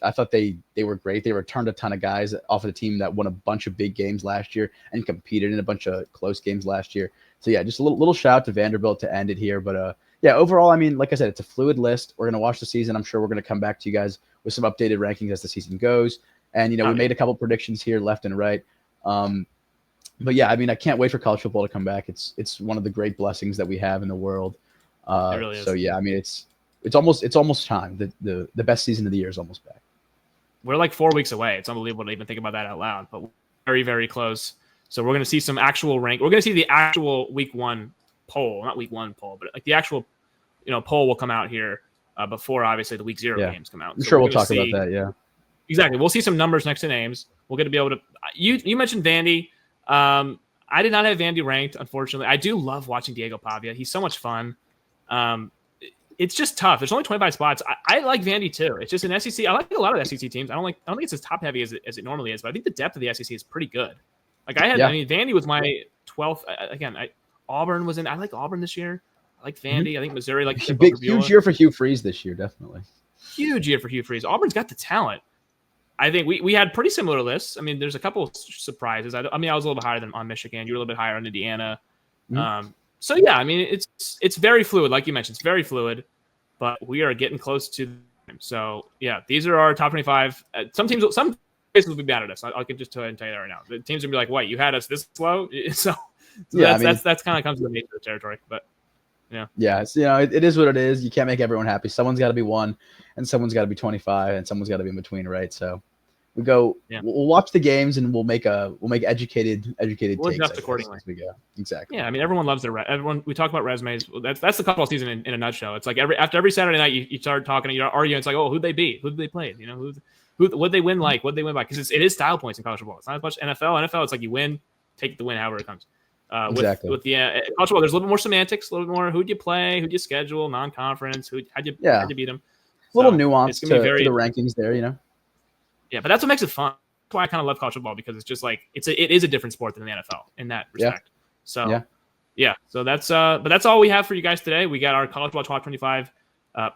were great. They returned a ton of guys off of the team that won a bunch of big games last year and competed in a bunch of close games last year. So yeah, just a little shout out to Vanderbilt to end it here. But yeah, overall, I mean, like I said, it's a fluid list. We're gonna watch the season. I'm sure we're gonna come back to you guys with some updated rankings as the season goes. And we made a couple predictions here, left and right. But yeah, I mean, I can't wait for college football to come back. It's one of the great blessings that we have in the world. It really is. So yeah, I mean, it's almost time. The best season of the year is almost back. We're like 4 weeks away. It's unbelievable to even think about that out loud, but very, very close. So we're going to see some actual rank. We're going to see the actual week 1 poll, not week 1 poll, but like the actual, poll will come out here before obviously the week 0 games come out. I'm sure we'll talk about that. Yeah, exactly. We'll see some numbers next to names. We're going to be able to. You mentioned Vandy. I did not have Vandy ranked, unfortunately. I do love watching Diego Pavia. He's so much fun. It's just tough. There's only 25 spots. I like Vandy too. It's just an SEC. I like a lot of SEC teams. I don't think it's as top heavy as it normally is, but I think the depth of the SEC is pretty good. Like I mean, Vandy was my 12th. Again, Auburn was in. I like Auburn this year. I like Vandy. I think Missouri. Like huge year for Hugh Freeze this year, definitely. Huge year for Hugh Freeze. Auburn's got the talent. I think we had pretty similar lists. I mean, there's a couple of surprises. I mean, I was a little bit higher than on Michigan. You were a little bit higher on Indiana. So yeah, I mean, it's very fluid, like you mentioned. It's very fluid, but we are getting close to them. So yeah, these are our top 25. Some places will be mad at us. I can just tell you that right now. The teams will be like, "Wait, you had us this slow?" So yeah, that's kind of comes to the nature of the territory. But yeah, it's, it is what it is. You can't make everyone happy. Someone's got to be 1, and someone's got to be 25, and someone's got to be in between, right? So We go. Yeah. We'll watch the games and we'll make educated We'll takes adjust accordingly as we go. Exactly. Yeah, I mean, everyone loves everyone. We talk about resumes. That's the college season in a nutshell. It's like after every Saturday night, you start talking, you're arguing. It's like, oh, who'd they beat? Who'd they play? You know, what'd they win like? What'd they win by? Because it is style points in college football. It's not as much NFL. NFL, it's like you win, take the win however it comes. Exactly. With the college football, there's a little bit more semantics, a little bit more who'd you play, who'd you schedule, non-conference, how'd you beat them. A little nuance to the rankings there, you know. Yeah, but that's what makes it fun. That's why I kind of love college football, because it's just like it is a different sport than the NFL in that respect. So so that's all we have for you guys today. We got our college football 2025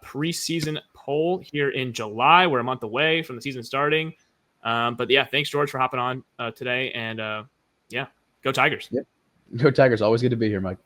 preseason poll here in July. We're a month away from the season starting. But yeah, thanks George for hopping on today, and go Tigers. Yep. Go Tigers. Always good to be here, Mike.